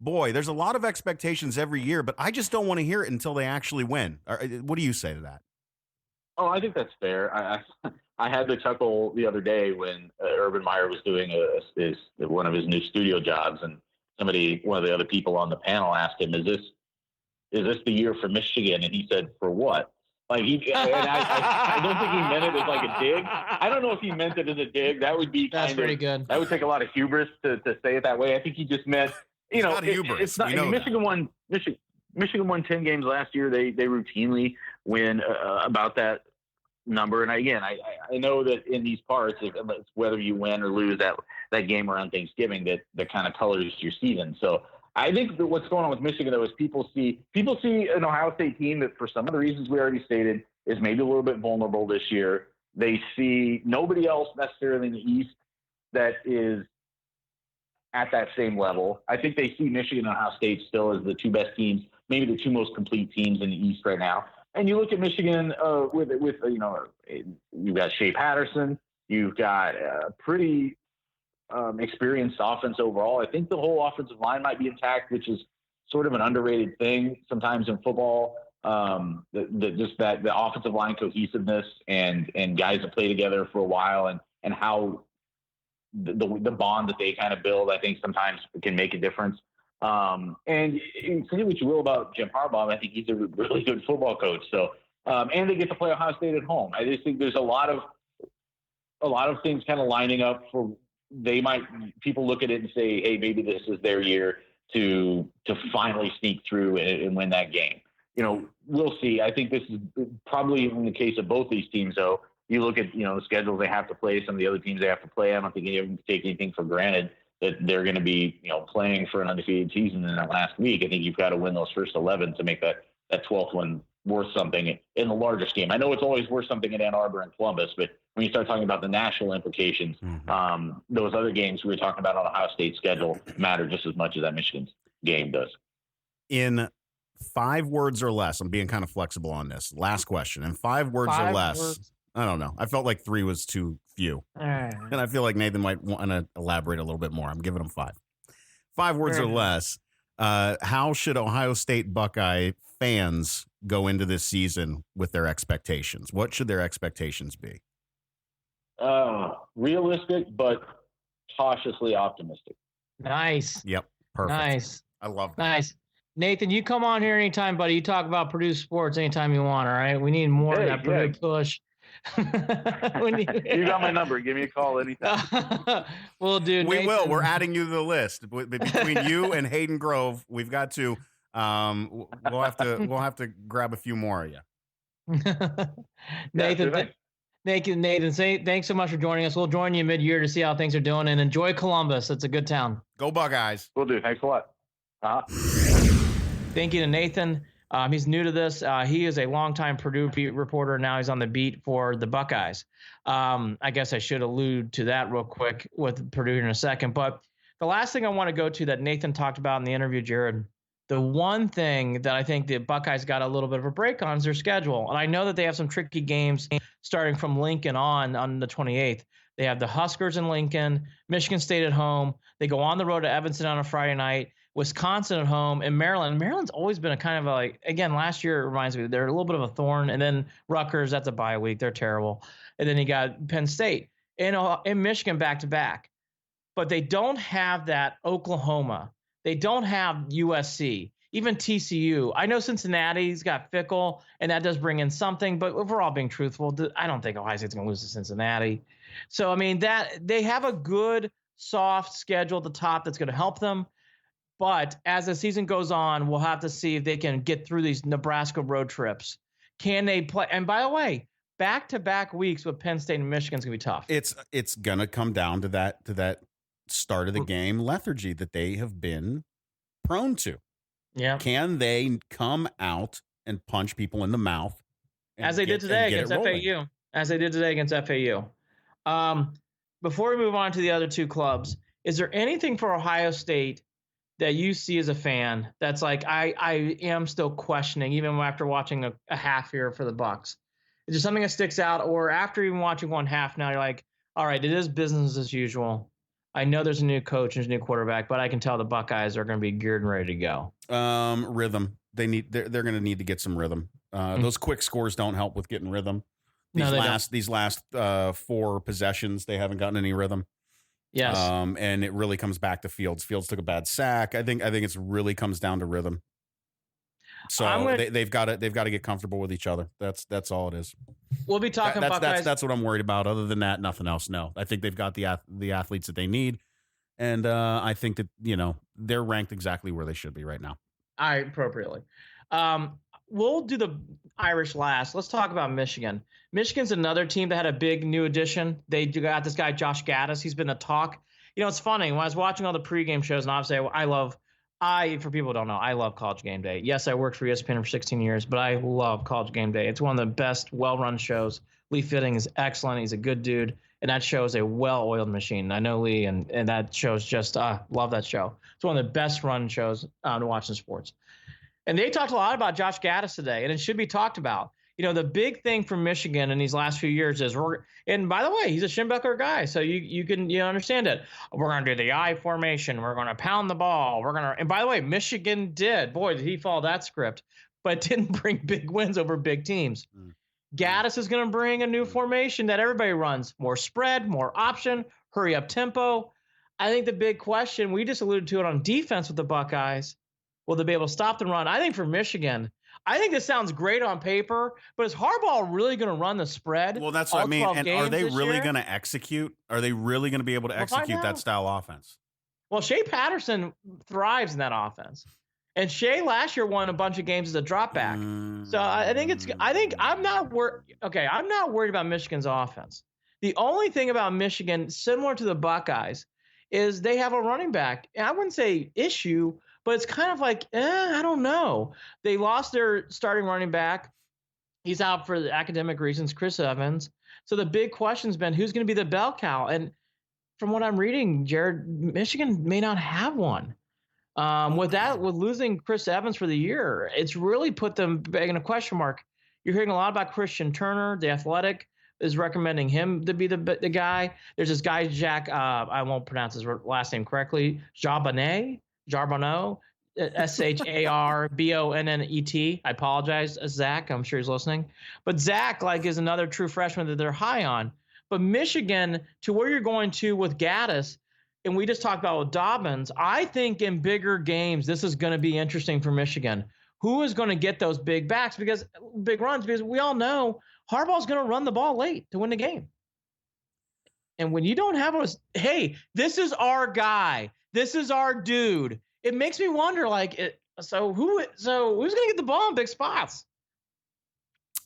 boy, there's a lot of expectations every year, but I just don't want to hear it until they actually win. What do you say to that? Oh, I think that's fair. I had the chuckle the other day when Urban Meyer was doing one of his new studio jobs, and one of the other people on the panel asked him, "Is this the year for Michigan?" And he said, "For what?" Like I don't think he meant it as like a dig. I don't know if he meant it as a dig. That would be that's pretty good. That would take a lot of hubris to say it that way. I think he just meant, it's not. Michigan won 10 games last year. They routinely win about that number. And again, I know that in these parts, it's whether you win or lose that game around Thanksgiving that kind of colors your season. So I think that what's going on with Michigan, though, is people see an Ohio State team that, for some of the reasons we already stated, is maybe a little bit vulnerable this year. They see nobody else necessarily in the East that is at that same level. I think they see Michigan and Ohio State still as the 2 best teams, maybe the 2 most complete teams in the East right now. And you look at Michigan with you've got Shea Patterson, you've got a pretty experienced offense overall. I think the whole offensive line might be intact, which is sort of an underrated thing sometimes in football. The offensive line cohesiveness and guys that play together for a while and how the bond that they kind of build, I think sometimes can make a difference. And say what you will about Jim Harbaugh, I think he's a really good football coach. So, and they get to play Ohio State at home. I just think there's a lot of things kind of lining up for. People look at it and say, hey, maybe this is their year to finally sneak through and win that game. we'll see. I think this is probably in the case of both these teams, though. You look at, the schedules they have to play, some of the other teams they have to play. I don't think any of them can take anything for granted that they're going to be, playing for an undefeated season in that last week. I think you've got to win those first 11 to make that 12th one worth something in the larger scheme. I know it's always worth something in Ann Arbor and Columbus, but when you start talking about the national implications, those other games we were talking about on Ohio State's schedule matter just as much as that Michigan game does. In 5 words or less, I'm being kind of flexible on this. Last question. In 5 words or less, I don't know. I felt like 3 was too few. And I feel like Nathan might want to elaborate a little bit more. I'm giving him 5. 5 words or less. How should Ohio State Buckeye fans go into this season with their expectations? What should their expectations be? Realistic, but cautiously optimistic. Nice. Yep. Perfect. Nice. I love that. Nice. Nathan, you come on here anytime, buddy. You talk about Purdue sports anytime you want, all right? We need more of that Purdue push. You got my number. Give me a call anytime. Well, dude, we will. We're adding you to the list. Between you and Hayden Grove, we've got to. We'll have to grab a few more of you. Nathan, thanks so much for joining us. We'll join you mid-year to see how things are doing, and enjoy Columbus. It's a good town. Go Buckeyes. Will do. Thanks a lot. Thank you to Nathan. He's new to this. He is a longtime Purdue beat reporter. Now he's on the beat for the Buckeyes. I guess I should allude to that real quick with Purdue in a second. But the last thing I want to go to that Nathan talked about in the interview, Jared, the one thing that I think the Buckeyes got a little bit of a break on is their schedule. And I know that they have some tricky games starting from Lincoln on the 28th. They have the Huskers in Lincoln, Michigan State at home. They go on the road to Evanston on a Friday night, Wisconsin at home, and Maryland. Maryland's always been a kind of again, last year it reminds me, they're a little bit of a thorn. And then Rutgers, that's a bye week. They're terrible. And then you got Penn State in Michigan back-to-back. But they don't have that Oklahoma. They don't have USC, even TCU. I know Cincinnati's got Fickle, and that does bring in something. But if we're all being truthful, I don't think Ohio State's going to lose to Cincinnati. So, I mean, that they have a good, soft schedule at the top that's going to help them. But as the season goes on, we'll have to see if they can get through these Nebraska road trips. Can they play? And by the way, back-to-back weeks with Penn State and Michigan is going to be tough. It's going to come down to that start of the game lethargy that they have been prone to. Yeah. Can they come out and punch people in the mouth? As they did today against FAU. As they did today against FAU. Before we move on to the other two clubs, is there anything for Ohio State that you see as a fan that's like, I am still questioning, even after watching a half here for the Bucks? Is there something that sticks out? Or after even watching one half now, you're like, all right, it is business as usual. I know there's a new coach and a new quarterback, but I can tell the Buckeyes are going to be geared and ready to go. Rhythm. They're going to need to get some rhythm. Those quick scores don't help with getting rhythm. These last 4 possessions, they haven't gotten any rhythm. Yes. And it really comes back to Fields. Fields took a bad sack. I think it's really comes down to rhythm. So they've got to get comfortable with each other. That's all it is. We'll be talking Buckeyes. That's what I'm worried about. Other than that, nothing else. No, I think they've got the athletes that they need, and I think that they're ranked exactly where they should be right now. All right, appropriately. We'll do the Irish last. Let's talk about Michigan. Michigan's another team that had a big new addition. They got this guy Josh Gaddis. He's been a talk. It's funny when I was watching all the pregame shows, and obviously for people who don't know, I love College Game Day. Yes, I worked for ESPN for 16 years, but I love College Game Day. It's one of the best, well-run shows. Lee Fitting is excellent. He's a good dude, and that show is a well-oiled machine. I know Lee, and that show's just love that show. It's one of the best-run shows to watch in sports. And they talked a lot about Josh Gaddis today, and it should be talked about. The big thing for Michigan in these last few years is and by the way, he's a Schembechler guy, so you can understand it. We're going to do the I formation. We're going to pound the ball. And by the way, Michigan did. Boy, did he follow that script, but didn't bring big wins over big teams. Gaddis is going to bring a new formation that everybody runs. More spread, more option, hurry up tempo. I think the big question, we just alluded to it on defense with the Buckeyes, will they be able to stop the run? I think for Michigan, I think this sounds great on paper, but is Harbaugh really going to run the spread? Well, that's what I mean. And are they really going to execute? Are they really going to be able to execute that style offense? Well, Shea Patterson thrives in that offense. And Shea last year won a bunch of games as a drop back. So I think I'm not worried. Okay, I'm not worried about Michigan's offense. The only thing about Michigan, similar to the Buckeyes, is they have a running back. And I wouldn't say issue, but it's kind of like, I don't know. They lost their starting running back. He's out for the academic reasons, Chris Evans. So the big question's been who's going to be the bell cow. And from what I'm reading, Jared, Michigan may not have one. With losing Chris Evans for the year, it's really put them back in a question mark. You're hearing a lot about Christian Turner. The Athletic is recommending him to be the guy. There's this guy, Jack, I won't pronounce his last name correctly, Charbonnet, Sharbonnet. I apologize, Zach. I'm sure he's listening. But Zach, is another true freshman that they're high on. But Michigan, to where you're going to with Gaddis, and we just talked about with Dobbins, I think in bigger games, this is going to be interesting for Michigan. Who is going to get those big runs? Because we all know Harbaugh's going to run the ball late to win the game. And when you don't have hey, this is our guy. This is our dude. It makes me wonder, who's going to get the ball in big spots?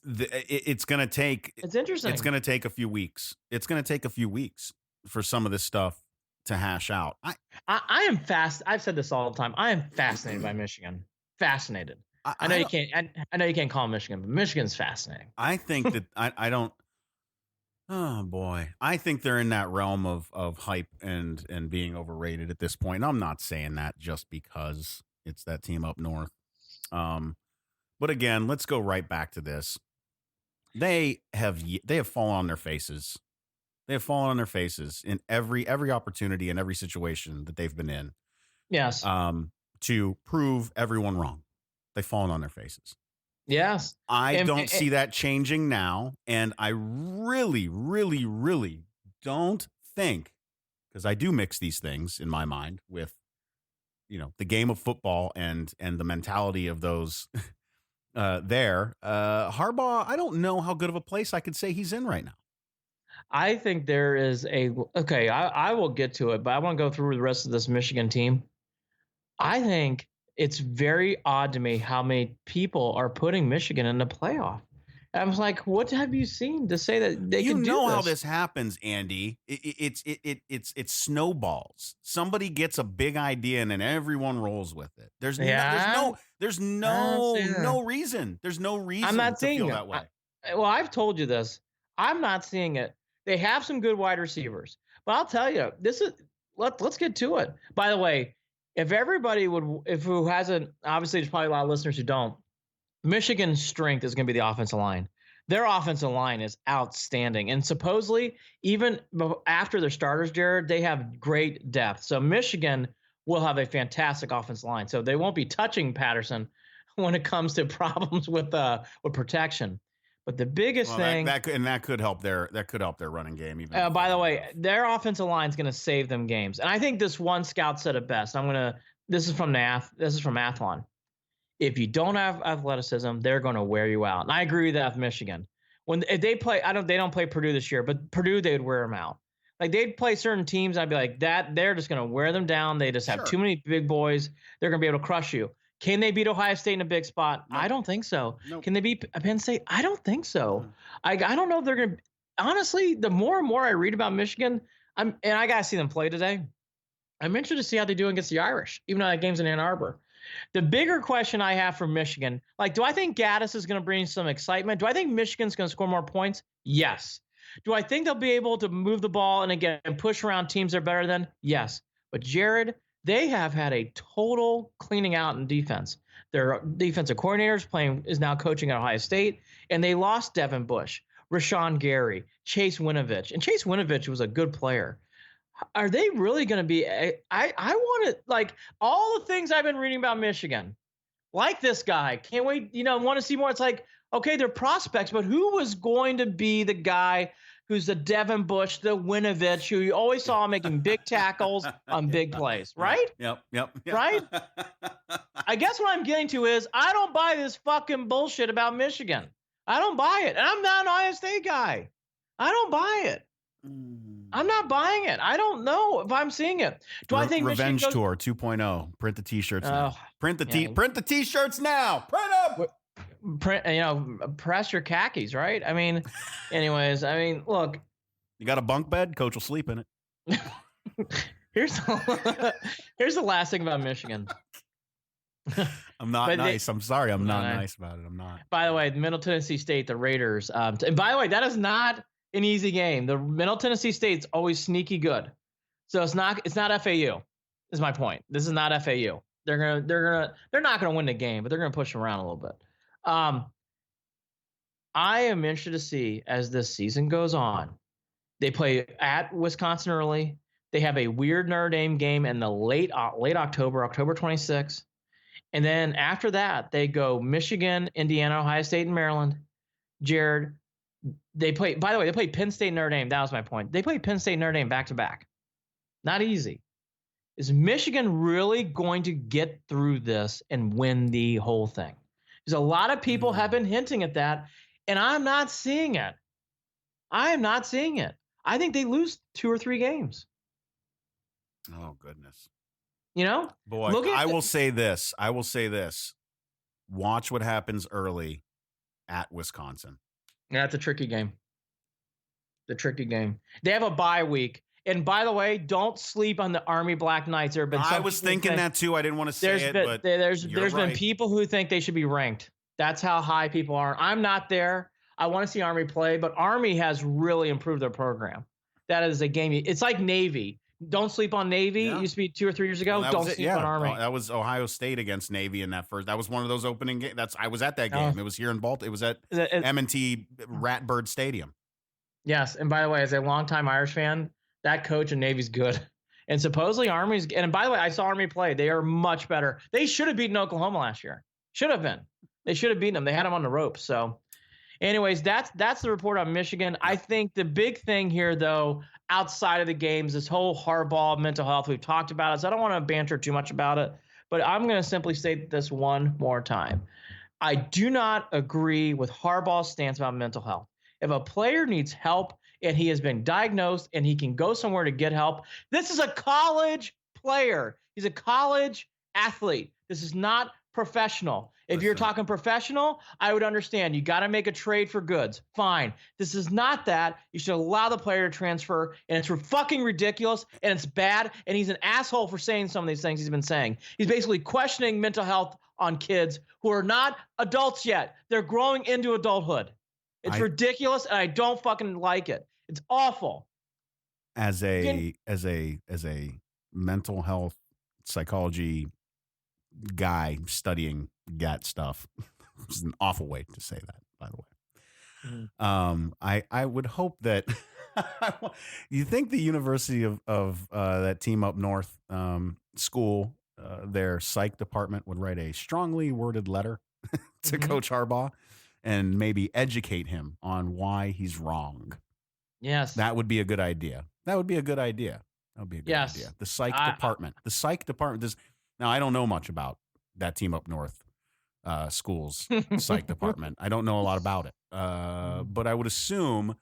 It's going to take. It's interesting. It's going to take a few weeks. It's going to take a few weeks for some of this stuff to hash out. I am fast. I've said this all the time. I am fascinated by Michigan. Fascinated. I know you can't. I know you can't call Michigan, but Michigan's fascinating. I think that I don't. Oh boy, I think they're in that realm of hype and being overrated at this point. I'm not saying that just because it's that team up north. But again, let's go right back to this. They have fallen on their faces. They have fallen on their faces in every opportunity and every situation that they've been in. Yes. To prove everyone wrong. They've fallen on their faces. Yes. I don't see that changing now. And I really, really, really don't think, because I do mix these things in my mind with, the game of football and the mentality of those Harbaugh, I don't know how good of a place I could say he's in right now. I think there is I will get to it, but I want to go through the rest of this Michigan team. I think it's very odd to me how many people are putting Michigan in the playoff. I was like, what have you seen to say that they can do this? You know how this happens, Andy. It snowballs. Somebody gets a big idea and then everyone rolls with it. There's no reason. There's no reason I'm not to seeing feel it. that way. I've told you this. I'm not seeing it. They have some good wide receivers, but I'll tell you, let's get to it. By the way, if everybody who hasn't, obviously there's probably a lot of listeners who don't, Michigan's strength is going to be the offensive line. Their offensive line is outstanding. And supposedly, even after their starters, Jared, they have great depth. So Michigan will have a fantastic offensive line. So they won't be touching Patterson when it comes to problems with protection. But the biggest thing that could help their running game. Even by the way, their offensive line is going to save them games. And I think this one scout said it best. This is from Athlon. If you don't have athleticism, they're going to wear you out. And I agree with that with Michigan. If they play, they don't play Purdue this year, but Purdue, they'd wear them out. They'd play certain teams. I'd be like, they're just going to wear them down. They just have too many big boys. They're going to be able to crush you. Can they beat Ohio State in a big spot? Nope. I don't think so. Nope. Can they beat Penn State? I don't think so. I don't know if they're going to. Honestly, the more and more I read about Michigan, and I got to see them play today. I'm interested to see how they do against the Irish, even though that game's in Ann Arbor. The bigger question I have for Michigan, do I think Gaddis is going to bring some excitement? Do I think Michigan's going to score more points? Yes. Do I think they'll be able to move the ball and again push around teams they're better than? Yes. But Jared, they have had a total cleaning out in defense. Their defensive coordinators is now coaching at Ohio State, and they lost Devin Bush, Rashawn Gary, Chase Winovich. And Chase Winovich was a good player. Are they really going to be I want to, all the things I've been reading about Michigan, like this guy, can't wait, want to see more. It's okay, they're prospects, but who was going to be the guy who's the Devin Bush, the Winovich, who you always saw making big tackles on big plays, right? Yep. Right? I guess what I'm getting to is I don't buy this fucking bullshit about Michigan. I don't buy it. And I'm not an Ohio State guy. I don't buy it. I'm not buying it. I don't know if I'm seeing it. Do I think Revenge Michigan Tour 2.0? Print the T-shirts now. Print the T-shirts now. Print them. Press your khakis, right? I mean, anyways, look. You got a bunk bed? Coach will sleep in it. Here's the last thing about Michigan. I'm not nice. I'm sorry. I'm not nice about it. I'm not. By the way, Middle Tennessee State, the Raiders. And by the way, that is not an easy game. The Middle Tennessee State's always sneaky good. So it's not FAU. Is my point. This is not FAU. They're not gonna win the game, but they're gonna push them around a little bit. I am interested to see as this season goes on. They play at Wisconsin early. They have a weird Notre Dame game in the late October 26th. And then after that, they go Michigan, Indiana, Ohio State, and Maryland. Jared, they play Penn State, Notre Dame. That was my point. They play Penn State, Notre Dame back to back. Not easy. Is Michigan really going to get through this and win the whole thing? Because a lot of people have been hinting at that, and I'm not seeing it. I am not seeing it. I think they lose 2 or 3 games. Oh, goodness. Boy, I will say this. Watch what happens early at Wisconsin. That's a tricky game. They have a bye week. And by the way, don't sleep on the Army Black Knights. I was thinking that too. I didn't want to say it, but there's been people who think they should be ranked. That's how high people are. I'm not there. I want to see Army play, but Army has really improved their program. That is a game. It's like Navy. Don't sleep on Navy. Yeah. It used to be 2 or 3 years ago. Don't sleep on Army. That was Ohio State against Navy in that first. That was one of those opening games. I was at that game. It was here in Baltimore. It was at M&T Ratbird Stadium. Yes, and by the way, as a longtime Irish fan, that coach in Navy's good. And supposedly Army's. And by the way, I saw Army play. They are much better. They should have beaten Oklahoma last year. Should have been. They should have beaten them. They had them on the ropes. So, anyways, that's the report on Michigan. I think the big thing here, though, outside of the games, this whole Harbaugh mental health, we've talked about it, so I don't want to banter too much about it, but I'm going to simply state this one more time. I do not agree with Harbaugh's stance about mental health. If a player needs help and he has been diagnosed and he can go somewhere to get help, this is a college player. He's a college athlete. This is not professional. If you're talking professional, I would understand. You got to make a trade for goods. Fine. This is not that. You should allow the player to transfer, and it's fucking ridiculous, and it's bad, and he's an asshole for saying some of these things he's been saying. He's basically questioning mental health on kids who are not adults yet. They're growing into adulthood. It's ridiculous, and I don't fucking like it. It's awful. As a mental health psychology guy studying GAT stuff, which is an awful way to say that, by the way. Mm-hmm. I would hope that you think the University of that team up north school, their psych department would write a strongly worded letter to Coach Harbaugh and maybe educate him on why he's wrong. Yes. That would be a good idea. idea. The psych department. The psych department does. Now, I don't know much about that team up north school's psych department. I don't know a lot about it. But I would assume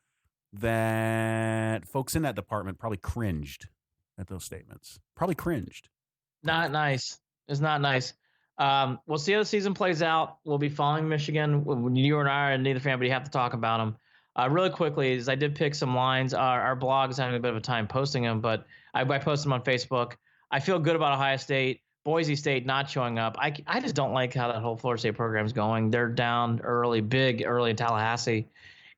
that folks in that department probably cringed at those statements. Not nice. It's not nice. We'll see how the season plays out. We'll be following Michigan. You and I are neither fan, but you have to talk about them. Really quickly, is I did pick some lines. Our blog is having a bit of a time posting them, but I posted them on Facebook. I feel good about Ohio State. Boise State not showing up. I just don't like how that whole Florida State program is going. They're down early in Tallahassee.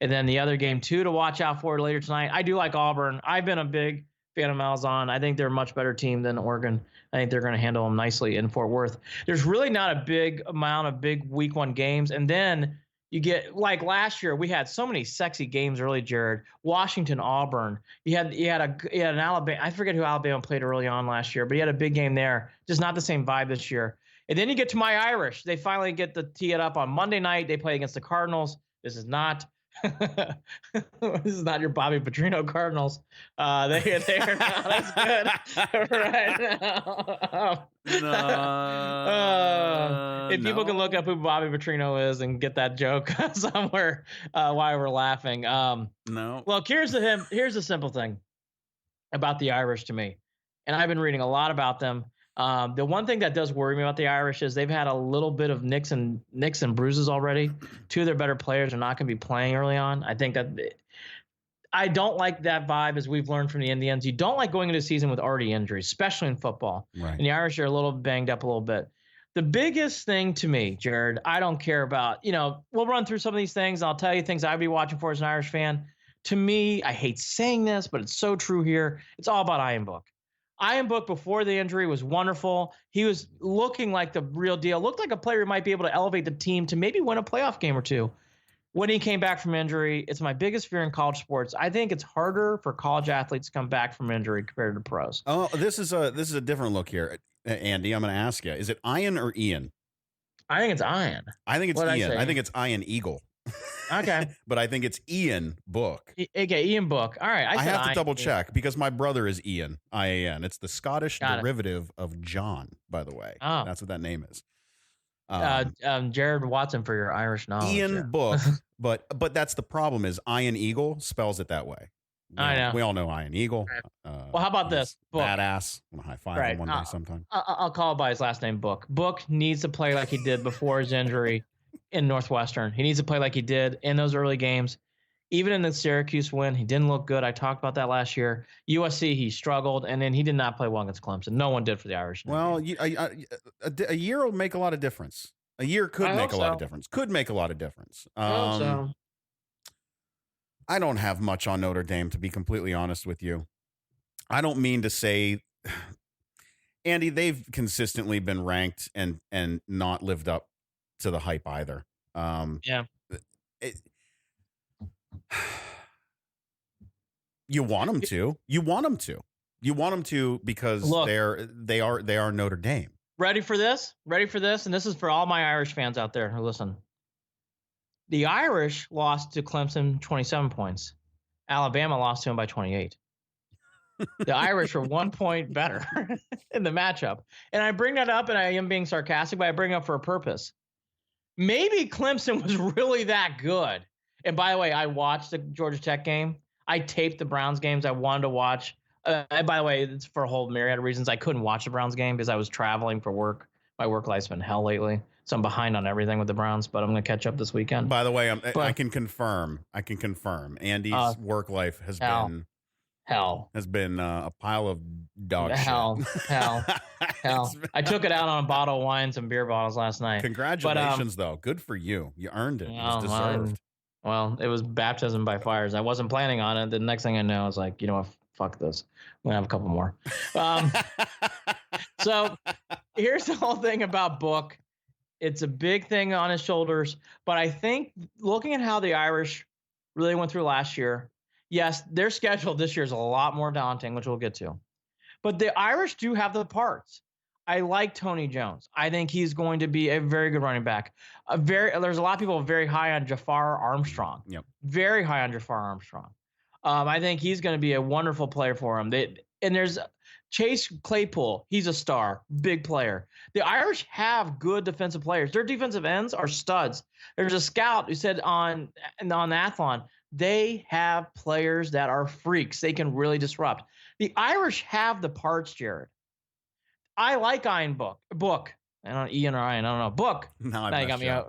And then the other game, too, to watch out for later tonight. I do like Auburn. I've been a big fan of Malzahn. I think they're a much better team than Oregon. I think they're going to handle them nicely in Fort Worth. There's really not a big amount of big week 1 games. And then you get, like last year, we had so many sexy games early, Jared. Washington, Auburn. You had an Alabama. I forget who Alabama played early on last year, but you had a big game there. Just not the same vibe this year. And then you get to my Irish. They finally get to tee it up on Monday night. They play against the Cardinals. This is not your Bobby Petrino Cardinals. They are not as good right now. If people can look up who Bobby Petrino is and get that joke somewhere, why we're laughing. No. Look, here's the simple thing. about the Irish to me. And I've been reading a lot about them. The one thing that does worry me about the Irish is they've had a little bit of nicks and bruises already. Two of their better players are not going to be playing early on. I think that I don't like that vibe, as we've learned from the Indians. You don't like going into a season with already injuries, especially in football. Right. And the Irish are a little banged up a little bit. The biggest thing to me, Jared, I don't care about, we'll run through some of these things. I'll tell you things I'd be watching for as an Irish fan. To me, I hate saying this, but it's so true here. It's all about Ian Book. Ian Book, before the injury, was wonderful. He was looking like the real deal. Looked like a player who might be able to elevate the team to maybe win a playoff game or two. When he came back from injury, it's my biggest fear in college sports. I think it's harder for college athletes to come back from injury compared to pros. Oh, this is a different look here, Andy. I'm going to ask you: is it Ian or Ian? I think it's Ian. I think it's Ian. I think it's Ian Eagle. Okay. But I think it's Ian Book. Okay, Ian Book. All right. I have to double check because my brother is Ian. I-A-N. It's the Scottish derivative of John, by the way. Oh. That's what that name is. Jared Watson for your Irish knowledge. Ian Book, but that's the problem is Ian Eagle spells it that way. I know. We all know Ian Eagle. Well, how about this? Book. Badass. I'm gonna high five him one day sometime. I'll call it by his last name, Book. Book needs to play like he did before his injury in Northwestern. He needs to play like he did in those early games. Even in the Syracuse win, he didn't look good. I talked about that last year. USC, he struggled, and then he did not play well against Clemson. No one did for the Irish. Well, a year will make a lot of difference. A year could make a lot of difference. Could make a lot of difference. I hope so. I don't have much on Notre Dame, to be completely honest with you. I don't mean to say, Andy, they've consistently been ranked and not lived up to the hype either. Yeah. You want them to. You want them to. You want them to because they are Notre Dame. Ready for this? And this is for all my Irish fans out there who listen. The Irish lost to Clemson 27 points. Alabama lost to them by 28. The Irish were 1 point better in the matchup. And I bring that up, and I am being sarcastic, but I bring it up for a purpose. Maybe Clemson was really that good. And by the way, I watched the Georgia Tech game. I taped the Browns games I wanted to watch. And by the way, it's for a whole myriad of reasons. I couldn't watch the Browns game because I was traveling for work. My work life's been hell lately. So I'm behind on everything with the Browns, but I'm going to catch up this weekend. By the way, I can confirm. Andy's work life has been hell. Has been a pile of dog shit. Hell. I took it out on a bottle of wine, some beer bottles last night. Congratulations, though. Good for you. You earned it. It was deserved. Well, it was baptism by fires. I wasn't planning on it. The next thing I know, I was like, you know what? Fuck this. I'm going to have a couple more. So here's the whole thing about Book. It's a big thing on his shoulders. But I think looking at how the Irish really went through last year, yes, their schedule this year is a lot more daunting, which we'll get to. But the Irish do have the parts. I like Tony Jones. I think he's going to be a very good running back. There's a lot of people very high on Jafar Armstrong. Yep. Very high on Jafar Armstrong. I think he's going to be a wonderful player for him. And there's Chase Claypool. He's a star, big player. The Irish have good defensive players. Their defensive ends are studs. There's a scout who said on Athlon, they have players that are freaks. They can really disrupt. The Irish have the parts, Jared. I like Ian Book. I don't know, Ian or Ian. I don't know. Book. No, now you got me out.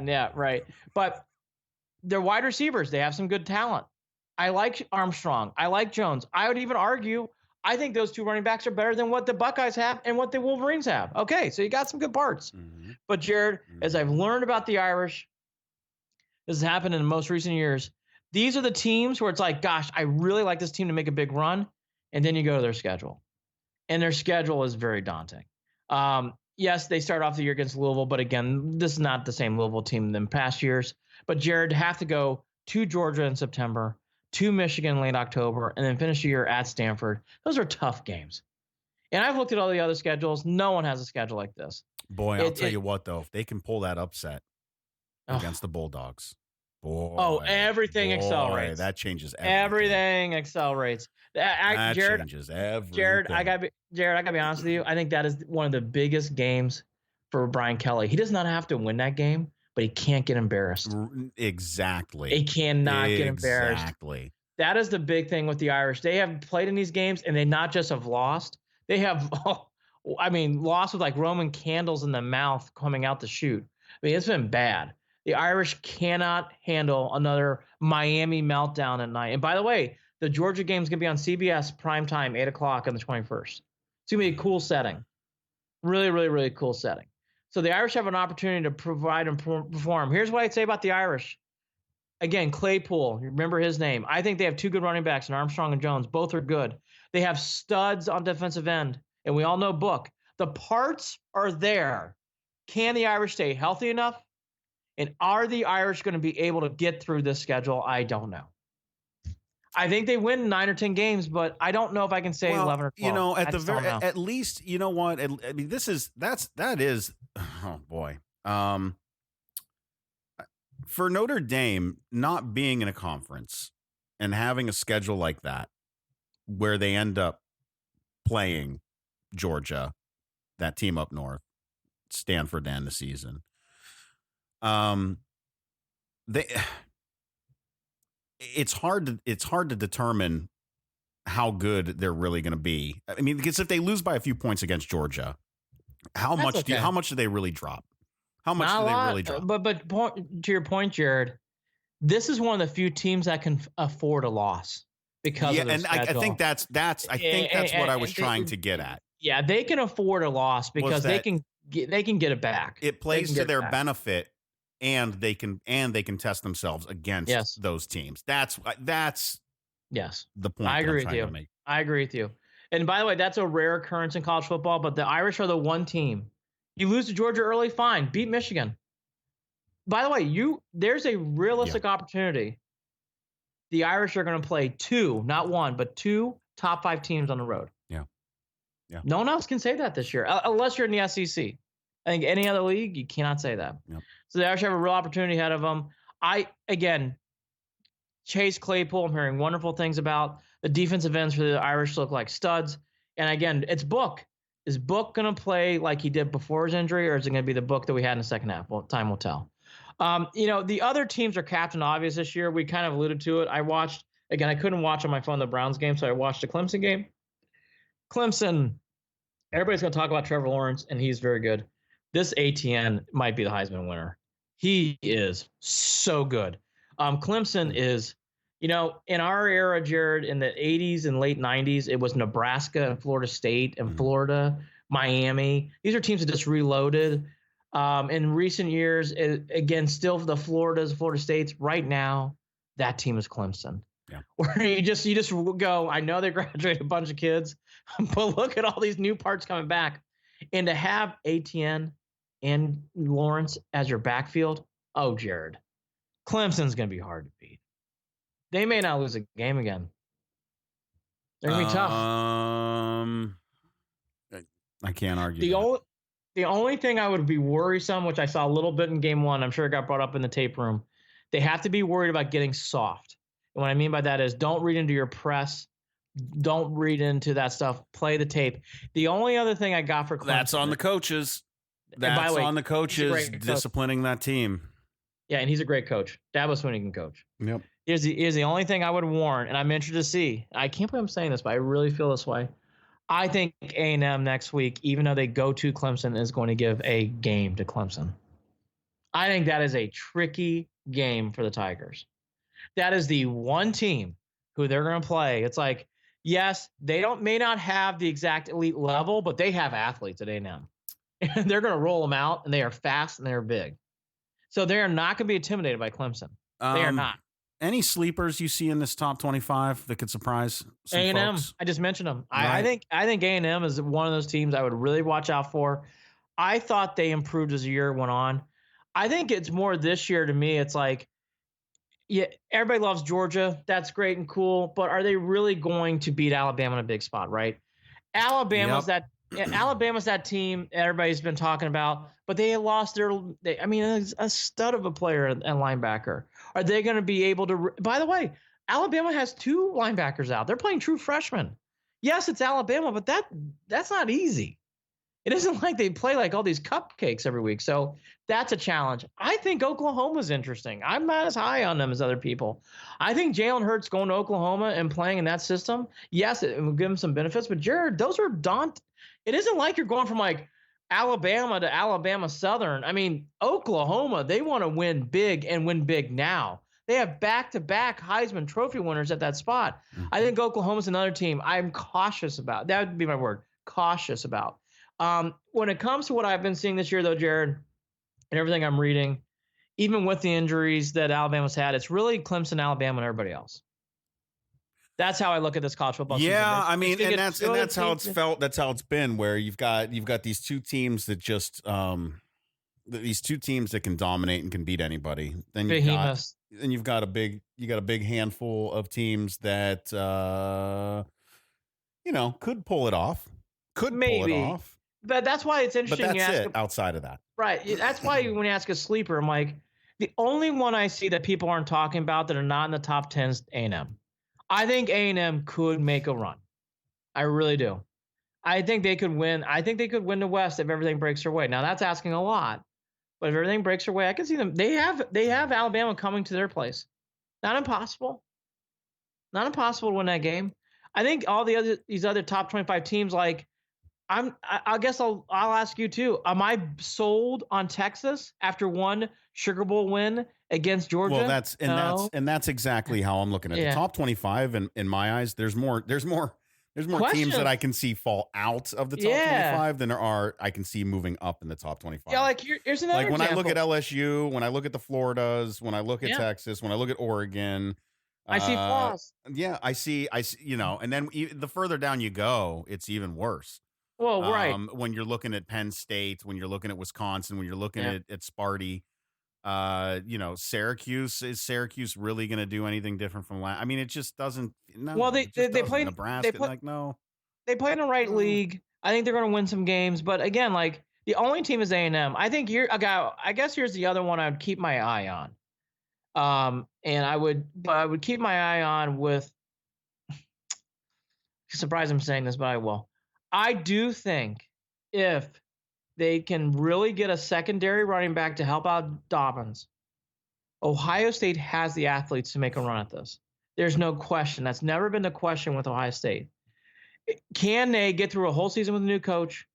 Yeah, right. But they're wide receivers. They have some good talent. I like Armstrong. I like Jones. I would even argue I think those two running backs are better than what the Buckeyes have and what the Wolverines have. Okay, so you got some good parts. Mm-hmm. But, Jared, as I've learned about the Irish, this has happened in the most recent years, these are the teams where it's like, gosh, I really like this team to make a big run, and then you go to their schedule. And their schedule is very daunting. Yes, they start off the year against Louisville, but again, this is not the same Louisville team than past years. But, Jared, have to go to Georgia in September, to Michigan in late October, and then finish the year at Stanford. Those are tough games. And I've looked at all the other schedules. No one has a schedule like this. Boy, I'll tell you what, though. If they can pull that upset against the Bulldogs, everything accelerates. That changes everything. Everything accelerates. Jared, changes everything. Jared, I gotta be honest with you. I think that is one of the biggest games for Brian Kelly. He does not have to win that game, but he can't get embarrassed. Exactly. He cannot get embarrassed. Exactly. That is the big thing with the Irish. They have played in these games, and they not just have lost. They have, lost with like Roman candles in the mouth coming out the chute. I mean, it's been bad. The Irish cannot handle another Miami meltdown at night. And by the way, the Georgia game is going to be on CBS primetime, 8 o'clock on the 21st. It's going to be a cool setting. Really, really, really cool setting. So the Irish have an opportunity to provide and perform. Here's what I'd say about the Irish. Again, Claypool, you remember his name. I think they have two good running backs in Armstrong and Jones. Both are good. They have studs on defensive end, and we all know Book. The parts are there. Can the Irish stay healthy enough? And are the Irish going to be able to get through this schedule? I don't know. I think they win 9 or 10 games, but I don't know if I can say 11 or 12. At least, you know what? I mean, that is, oh boy. For Notre Dame not being in a conference and having a schedule like that, where they end up playing Georgia, that team up north, Stanford to end the season. It's hard to determine how good they're really going to be. I mean, because if they lose by a few points against Georgia, how much do they really drop? How much do they really drop? But to your point, Jared, this is one of the few teams that can afford a loss because of the schedule. I think that's what I was trying to get at. Yeah, they can afford a loss because they can get it back. It plays to their benefit, and they can test themselves against those teams. That's the point. I agree with you. I agree with you. And by the way, that's a rare occurrence in college football. But the Irish are the one team. You lose to Georgia early, fine. Beat Michigan. By the way, there's a realistic opportunity. The Irish are going to play 2, not 1, but 2 top 5 teams on the road. Yeah. No one else can say that this year, unless you're in the SEC. I think any other league, you cannot say that. Yep. So they actually have a real opportunity ahead of them. Chase Claypool, I'm hearing wonderful things about. The defensive ends for the Irish look like studs. And again, it's Book. Is Book going to play like he did before his injury, or is it going to be the Book that we had in the second half? Well, time will tell. The other teams are captain obvious this year. We kind of alluded to it. I couldn't watch on my phone the Browns game, so I watched the Clemson game. Clemson, everybody's going to talk about Trevor Lawrence, and he's very good. This ATN might be the Heisman winner. He is so good. Clemson is, in our era, Jared, in the 80s and late 90s, it was Nebraska and Florida State and Florida, Miami. These are teams that just reloaded. In recent years, still the Florida States. Right now, that team is Clemson. Yeah. Where you just go, I know they graduated a bunch of kids, but look at all these new parts coming back. And to have ATN and Lawrence as your backfield, Jared, Clemson's going to be hard to beat. They may not lose a game again. They're going to be tough. I can't argue. The only thing I would be worrisome, which I saw a little bit in game 1, I'm sure it got brought up in the tape room, they have to be worried about getting soft. And what I mean by that is don't read into your press. Don't read into that stuff. Play the tape. The only other thing I got for Clemson. That's on the coaches. That's on the coaches disciplining that team. Yeah, and he's a great coach. Dabo Swinney can coach. Yep. Here's the only thing I would warn, and I'm interested to see. I can't believe I'm saying this, but I really feel this way. I think A&M next week, even though they go to Clemson, is going to give a game to Clemson. I think that is a tricky game for the Tigers. That is the one team who they're going to play. It's like, yes, they may not have the exact elite level, but they have athletes at A&M. And they're going to roll them out, and they are fast and they're big. So they are not going to be intimidated by Clemson. They are not. Any sleepers you see in this top 25 that could surprise some A&M, folks? I just mentioned them. Right. I think A&M is one of those teams I would really watch out for. I thought they improved as the year went on. I think it's more this year to me. It's like, yeah, everybody loves Georgia. That's great and cool. But are they really going to beat Alabama in a big spot, right? Alabama's that team everybody's been talking about, but they lost a stud of a player and linebacker. Are they going to be able to? By the way, Alabama has 2 linebackers out. They're playing true freshmen. Yes, it's Alabama, but that's not easy. It isn't like they play like all these cupcakes every week. So that's a challenge. I think Oklahoma's interesting. I'm not as high on them as other people. I think Jalen Hurts going to Oklahoma and playing in that system, yes, it will give him some benefits. But Jared, those are daunting. It isn't like you're going from like Alabama to Alabama Southern. I mean, Oklahoma, they want to win big and win big now. They have back-to-back Heisman Trophy winners at that spot. Mm-hmm. I think Oklahoma's another team I'm cautious about. That would be my word, cautious about. When it comes to what I've been seeing this year, though, Jared, and everything I'm reading, even with the injuries that Alabama's had, it's really Clemson, Alabama, and everybody else. That's how I look at this college football season. Yeah, I mean, and that's how it's felt. That's how it's been. Where you've got these two teams that just these two teams that can dominate and can beat anybody. Then you've got a big handful of teams that could pull it off. Pull it off. But that's why it's interesting. But that's it. Outside of that, right? That's why when you ask a sleeper, I'm like, the only one I see that people aren't talking about that are not in the top 10 is A&M. I think A&M could make a run. I really do. I think they could win. I think they could win the West if everything breaks their way. Now that's asking a lot, but if everything breaks their way, I can see them. They have Alabama coming to their place. Not impossible. Not impossible to win that game. I think all these other top 25 teams, like I guess I'll ask you too. Am I sold on Texas after one Sugar Bowl win against Georgia? Well, that's exactly how I'm looking at the top 25. In my eyes, there's more teams that I can see fall out of the top 25 than there are I can see moving up in the top 25. Yeah, like here's another like when example. I look at LSU, when I look at the Floridas, when I look at Texas, when I look at Oregon. I see flaws. Yeah, I see, and then the further down you go, it's even worse. Well, right. When you're looking at Penn State, when you're looking at Wisconsin, when you're looking at Sparty, Syracuse, is Syracuse really going to do anything different from last? I mean, it just doesn't. No, well, they play Nebraska. No. They play in the right league. I think they're going to win some games, but again, like the only team is A&M. I think I guess here's the other one I would keep my eye on. And I would keep my eye on with. Surprised I'm saying this, but I will. I do think if they can really get a secondary running back to help out Dobbins, Ohio State has the athletes to make a run at this. There's no question. That's never been the question with Ohio State. Can they get through a whole season with a new coach?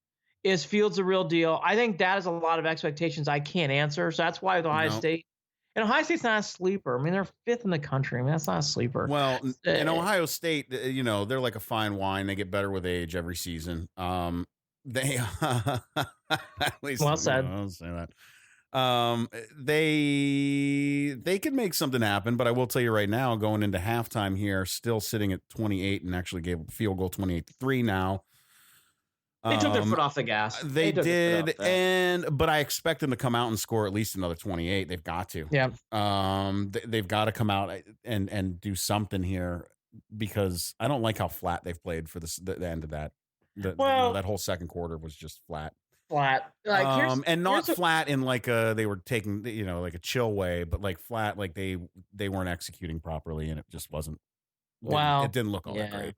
Is Fields the real deal? I think that is a lot of expectations I can't answer. So that's why with Ohio State. And Ohio State's not a sleeper. I mean, they're fifth in the country. I mean, that's not a sleeper. Well, in Ohio State, they're like a fine wine. They get better with age every season. They at least well said. I'll say that. They could make something happen, but I will tell you right now, going into halftime here, still sitting at 28 and actually gave a field goal 28-3 now. They took their foot off the gas. They did, but I expect them to come out and score at least another 28. They've got to. Yeah. They've got to come out and do something here because I don't like how flat they've played for the end of that. That whole second quarter was just flat. Like and not flat in like they were taking like a chill way, but like flat like they weren't executing properly and it just wasn't. It didn't look all that great.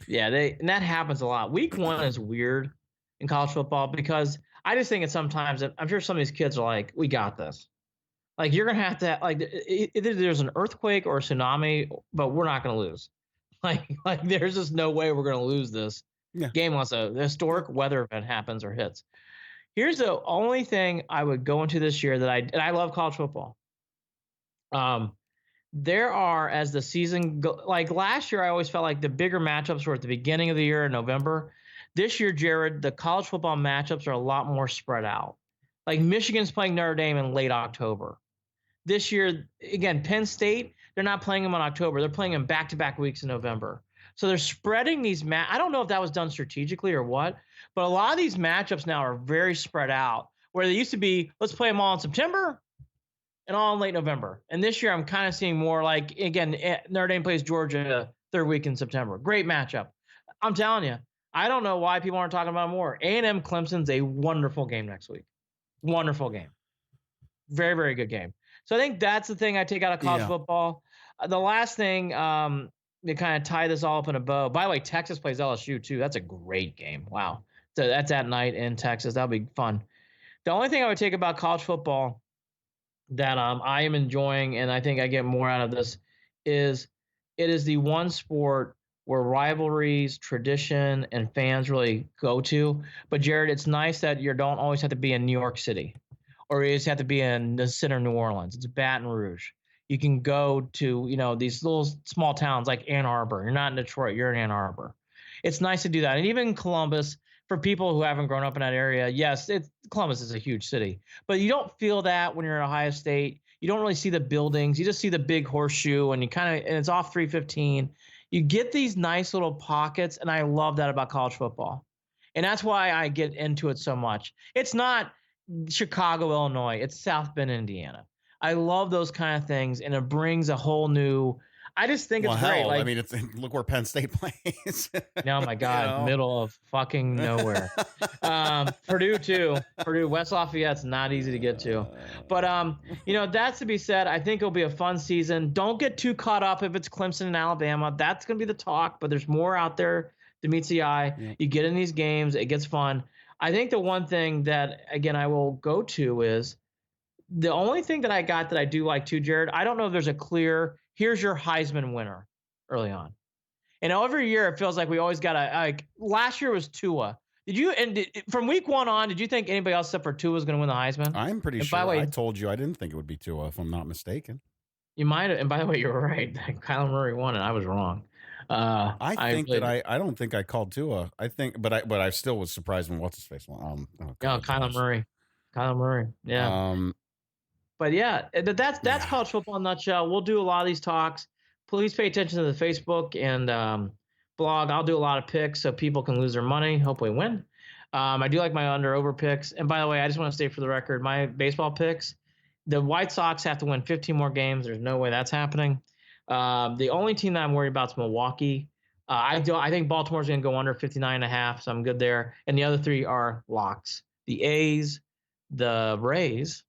Yeah, and that happens a lot. Week 1 is weird in college football because I just think sometimes I'm sure some of these kids are like, we got this. Like you're gonna have to like either there's an earthquake or a tsunami, but we're not gonna lose. Like there's just no way we're gonna lose this game unless a historic weather event happens or hits. Here's the only thing I would go into this year that I love college football. There are, as the season like last year, I always felt like the bigger matchups were at the beginning of the year in November. This year, Jared, the college football matchups are a lot more spread out. Like Michigan's playing Notre Dame in late October. This year, again, Penn State, they're not playing them in October. They're playing them back-to-back weeks in November. So they're spreading these I don't know if that was done strategically or what, but a lot of these matchups now are very spread out, where they used to be, let's play them all in September and all in late November. And this year I'm kind of seeing more like, again, Notre Dame plays Georgia third week in September. Great matchup. I'm telling you, I don't know why people aren't talking about it more. A&M Clemson's a wonderful game next week. Wonderful game. Very, very good game. So I think that's the thing I take out of college football. The last thing to kind of tie this all up in a bow. By the way, Texas plays LSU too. That's a great game. Wow. So that's at night in Texas. That'll be fun. The only thing I would take about college football that I am enjoying, and I think I get more out of this, is it is the one sport where rivalries, tradition, and fans really go to. But Jared, it's nice that you don't always have to be in New York City, or you just have to be in the center of New Orleans. It's Baton Rouge. You can go to these little small towns like Ann Arbor. You're not in Detroit. You're in Ann Arbor. It's nice to do that, and even in Columbus. For people who haven't grown up in that area, yes, Columbus is a huge city, but you don't feel that when you're in Ohio State. You don't really see the buildings. You just see the big horseshoe, and and it's off 315. You get these nice little pockets, and I love that about college football, and that's why I get into it so much. It's not Chicago, Illinois. It's South Bend, Indiana. I love those kind of things, and it brings a whole new. I just think it's great. I mean, look where Penn State plays. Oh my God, middle of fucking nowhere. Purdue too. Purdue, West Lafayette's not easy to get to. But that's to be said. I think it'll be a fun season. Don't get too caught up if it's Clemson and Alabama. That's gonna be the talk. But there's more out there that meets the eye. Yeah. You get in these games, it gets fun. I think the one thing that again I will go to is the only thing that I got that I do like too, Jared. I don't know if there's a clear. Here's your Heisman winner early on. And every year it feels like we always got last year was Tua. From week 1 on, did you think anybody else except for Tua was going to win the Heisman? I'm pretty sure. By the way, I told you I didn't think it would be Tua, if I'm not mistaken. You might have. And by the way, you were right. Kyler Murray won and I was wrong. I don't think I called Tua. But I still was surprised when what's his face won. Kyler Murray. Kyler Murray. Yeah. But yeah, that's college football in a nutshell. We'll do a lot of these talks. Please pay attention to the Facebook and blog. I'll do a lot of picks so people can lose their money, hopefully win. I do like my under-over picks. And by the way, I just want to state for the record, my baseball picks, the White Sox have to win 15 more games. There's no way that's happening. The only team that I'm worried about is Milwaukee. I think Baltimore's going to go under 59.5, so I'm good there. And the other 3 are locks. The A's, the Rays,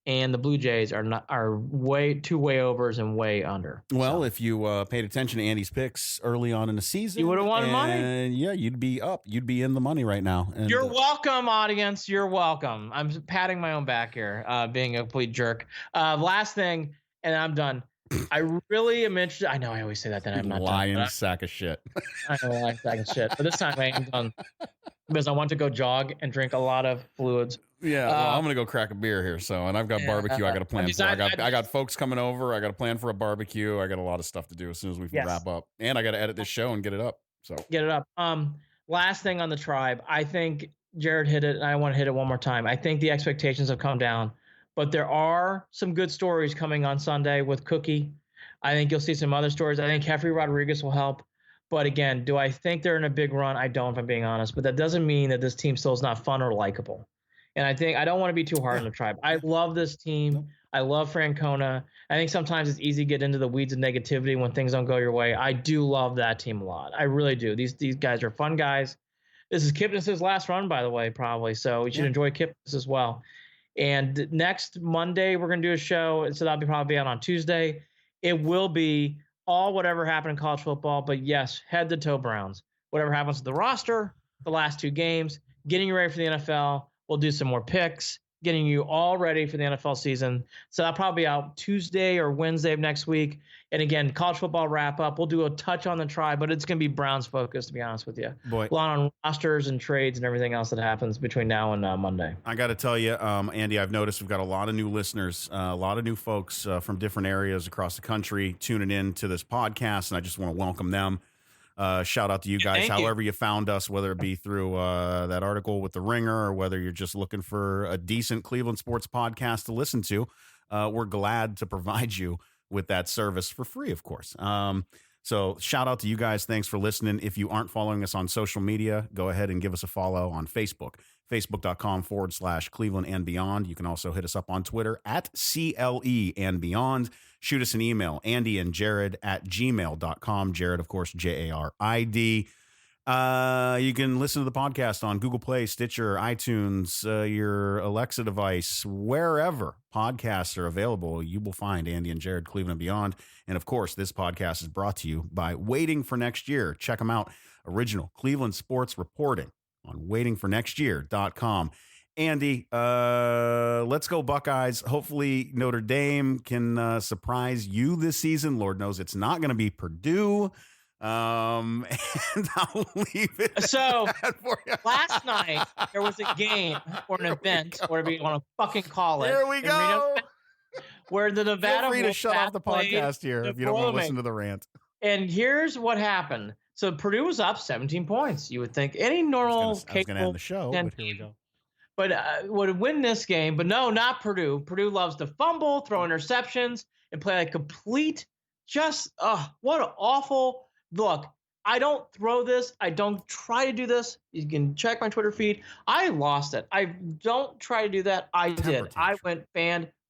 and the Blue Jays are way overs and way under. Well, if you paid attention to Andy's picks early on in the season, you would have won money. Yeah, you'd be up. You'd be in the money right now. And, you're welcome, audience. You're welcome. I'm patting my own back here, being a complete jerk. Last thing, and I'm done. I really am interested. I know I always say that, then I'm not lying sack of shit. I know, lying sack of shit. But this time I am done because I want to go jog and drink a lot of fluids. Yeah, well, I'm gonna go crack a beer here. And I've got barbecue. I got to plan for. I got folks coming over. I got to plan for a barbecue. I got a lot of stuff to do as soon as we wrap up, and I got to edit this show and get it up. So get it up. Last thing on the tribe, I think Jared hit it, and I want to hit it one more time. I think the expectations have come down, but there are some good stories coming on Sunday with Cookie. I think you'll see some other stories. I think Jeffrey Rodriguez will help. But again, do I think they're in a big run? I don't, if I'm being honest. But that doesn't mean that this team still is not fun or likable. And I don't want to be too hard on the tribe. I love this team. I love Francona. I think sometimes it's easy to get into the weeds of negativity when things don't go your way. I do love that team a lot. I really do. These guys are fun guys. This is Kipnis' last run, by the way, probably. So we should enjoy Kipnis as well. And next Monday, we're going to do a show. So that'll probably be out on Tuesday. It will be all whatever happened in college football. But yes, head to toe Browns. Whatever happens to the roster, the last 2 games, getting you ready for the NFL. We'll do some more picks, getting you all ready for the NFL season. So that'll probably be out Tuesday or Wednesday of next week. And again, college football wrap up. We'll do a touch on the tribe, but it's going to be Browns focused, to be honest with you. Boy. A lot on rosters and trades and everything else that happens between now and Monday. I got to tell you, Andy, I've noticed we've got a lot of new listeners, a lot of new folks from different areas across the country tuning in to this podcast, and I just want to welcome them. Shout out to you guys, however you found us, whether it be through that article with the Ringer or whether you're just looking for a decent Cleveland sports podcast to listen to. We're glad to provide you with that service for free, of course. So shout out to you guys. Thanks for listening. If you aren't following us on social media, go ahead and give us a follow on Facebook, facebook.com/Cleveland and Beyond. You can also hit us up on Twitter at CLE and Beyond. Shoot us an email, andyandjared@gmail.com. Jared, of course, Jarid. You can listen to the podcast on Google Play, Stitcher, iTunes, your Alexa device, wherever podcasts are available. You will find Andy and Jared, Cleveland and Beyond. And of course, this podcast is brought to you by Waiting for Next Year. Check them out. Original Cleveland sports reporting on waitingfornextyear.com. Andy, let's go Buckeyes. Hopefully Notre Dame can surprise you this season. Lord knows it's not going to be Purdue. And I'll leave it. So for you. last night there was a game or an event, whatever you want to fucking call it. There we go. Where the Nevada Feel free to shut off the played podcast here if you don't want to listen to the rant. And here's what happened. So Purdue was up 17 points. You would think any normal I was going to end the show, but here we go. But would win this game. But no, not Purdue. Purdue loves to fumble, throw interceptions, and play like complete. What an awful look. I don't throw this. I don't try to do this. You can check my Twitter feed. I lost it. I don't try to do that. I did. I went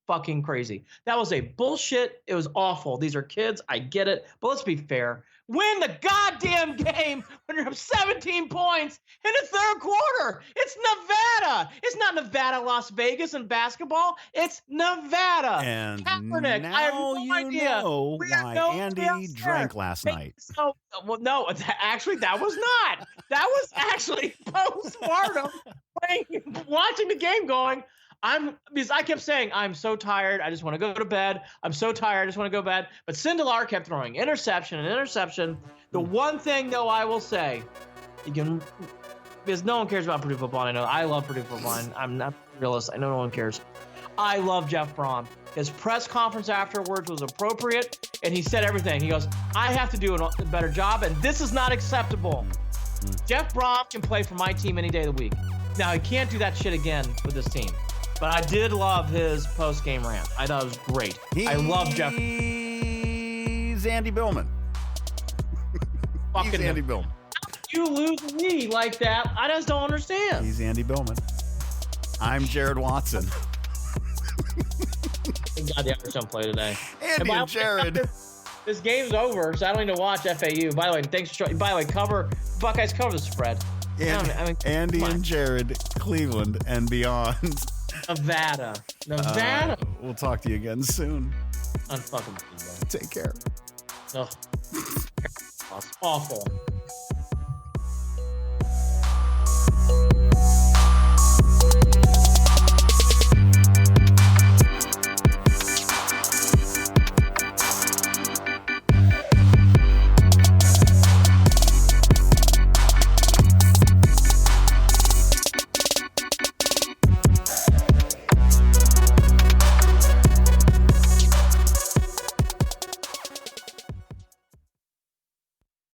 fucking crazy. That was a bullshit. It was awful. These are kids. I get it. But let's be fair. Win the goddamn game when you're up 17 points in the third quarter. It's Nevada. It's not Nevada, Las Vegas in basketball. It's Nevada. And Kaepernick, now I have no idea. Know why Andy drank last night. So, well, no, actually, that was not. That was actually postpartum watching the game going, because I kept saying, I'm so tired. I just want to go to bed. I'm so tired. I just want to go to bed. But Sindelar kept throwing interception and interception. The one thing, though, I will say, because no one cares about Purdue football. I know I love Purdue football. I'm not a realist. I know no one cares. I love Jeff Brom. His press conference afterwards was appropriate, and he said everything. He goes, I have to do a better job, and this is not acceptable. Jeff Brom can play for my team any day of the week. Now, he can't do that shit again with this team. But I did love his post-game rant. I thought it was great. I love Jeff. He's Andy Billman. Fucking He's Andy Billman. You lose me like that. I just don't understand. He's Andy Billman. I'm Jared Watson. Thank God the Irish don't play today. Andy and Jared. This game's over, so I don't need to watch FAU. By the way, Buckeyes cover the spread. Andy and Jared, Cleveland and beyond. Nevada. We'll talk to you again soon. Unfucking. Take care. Ugh. Awful.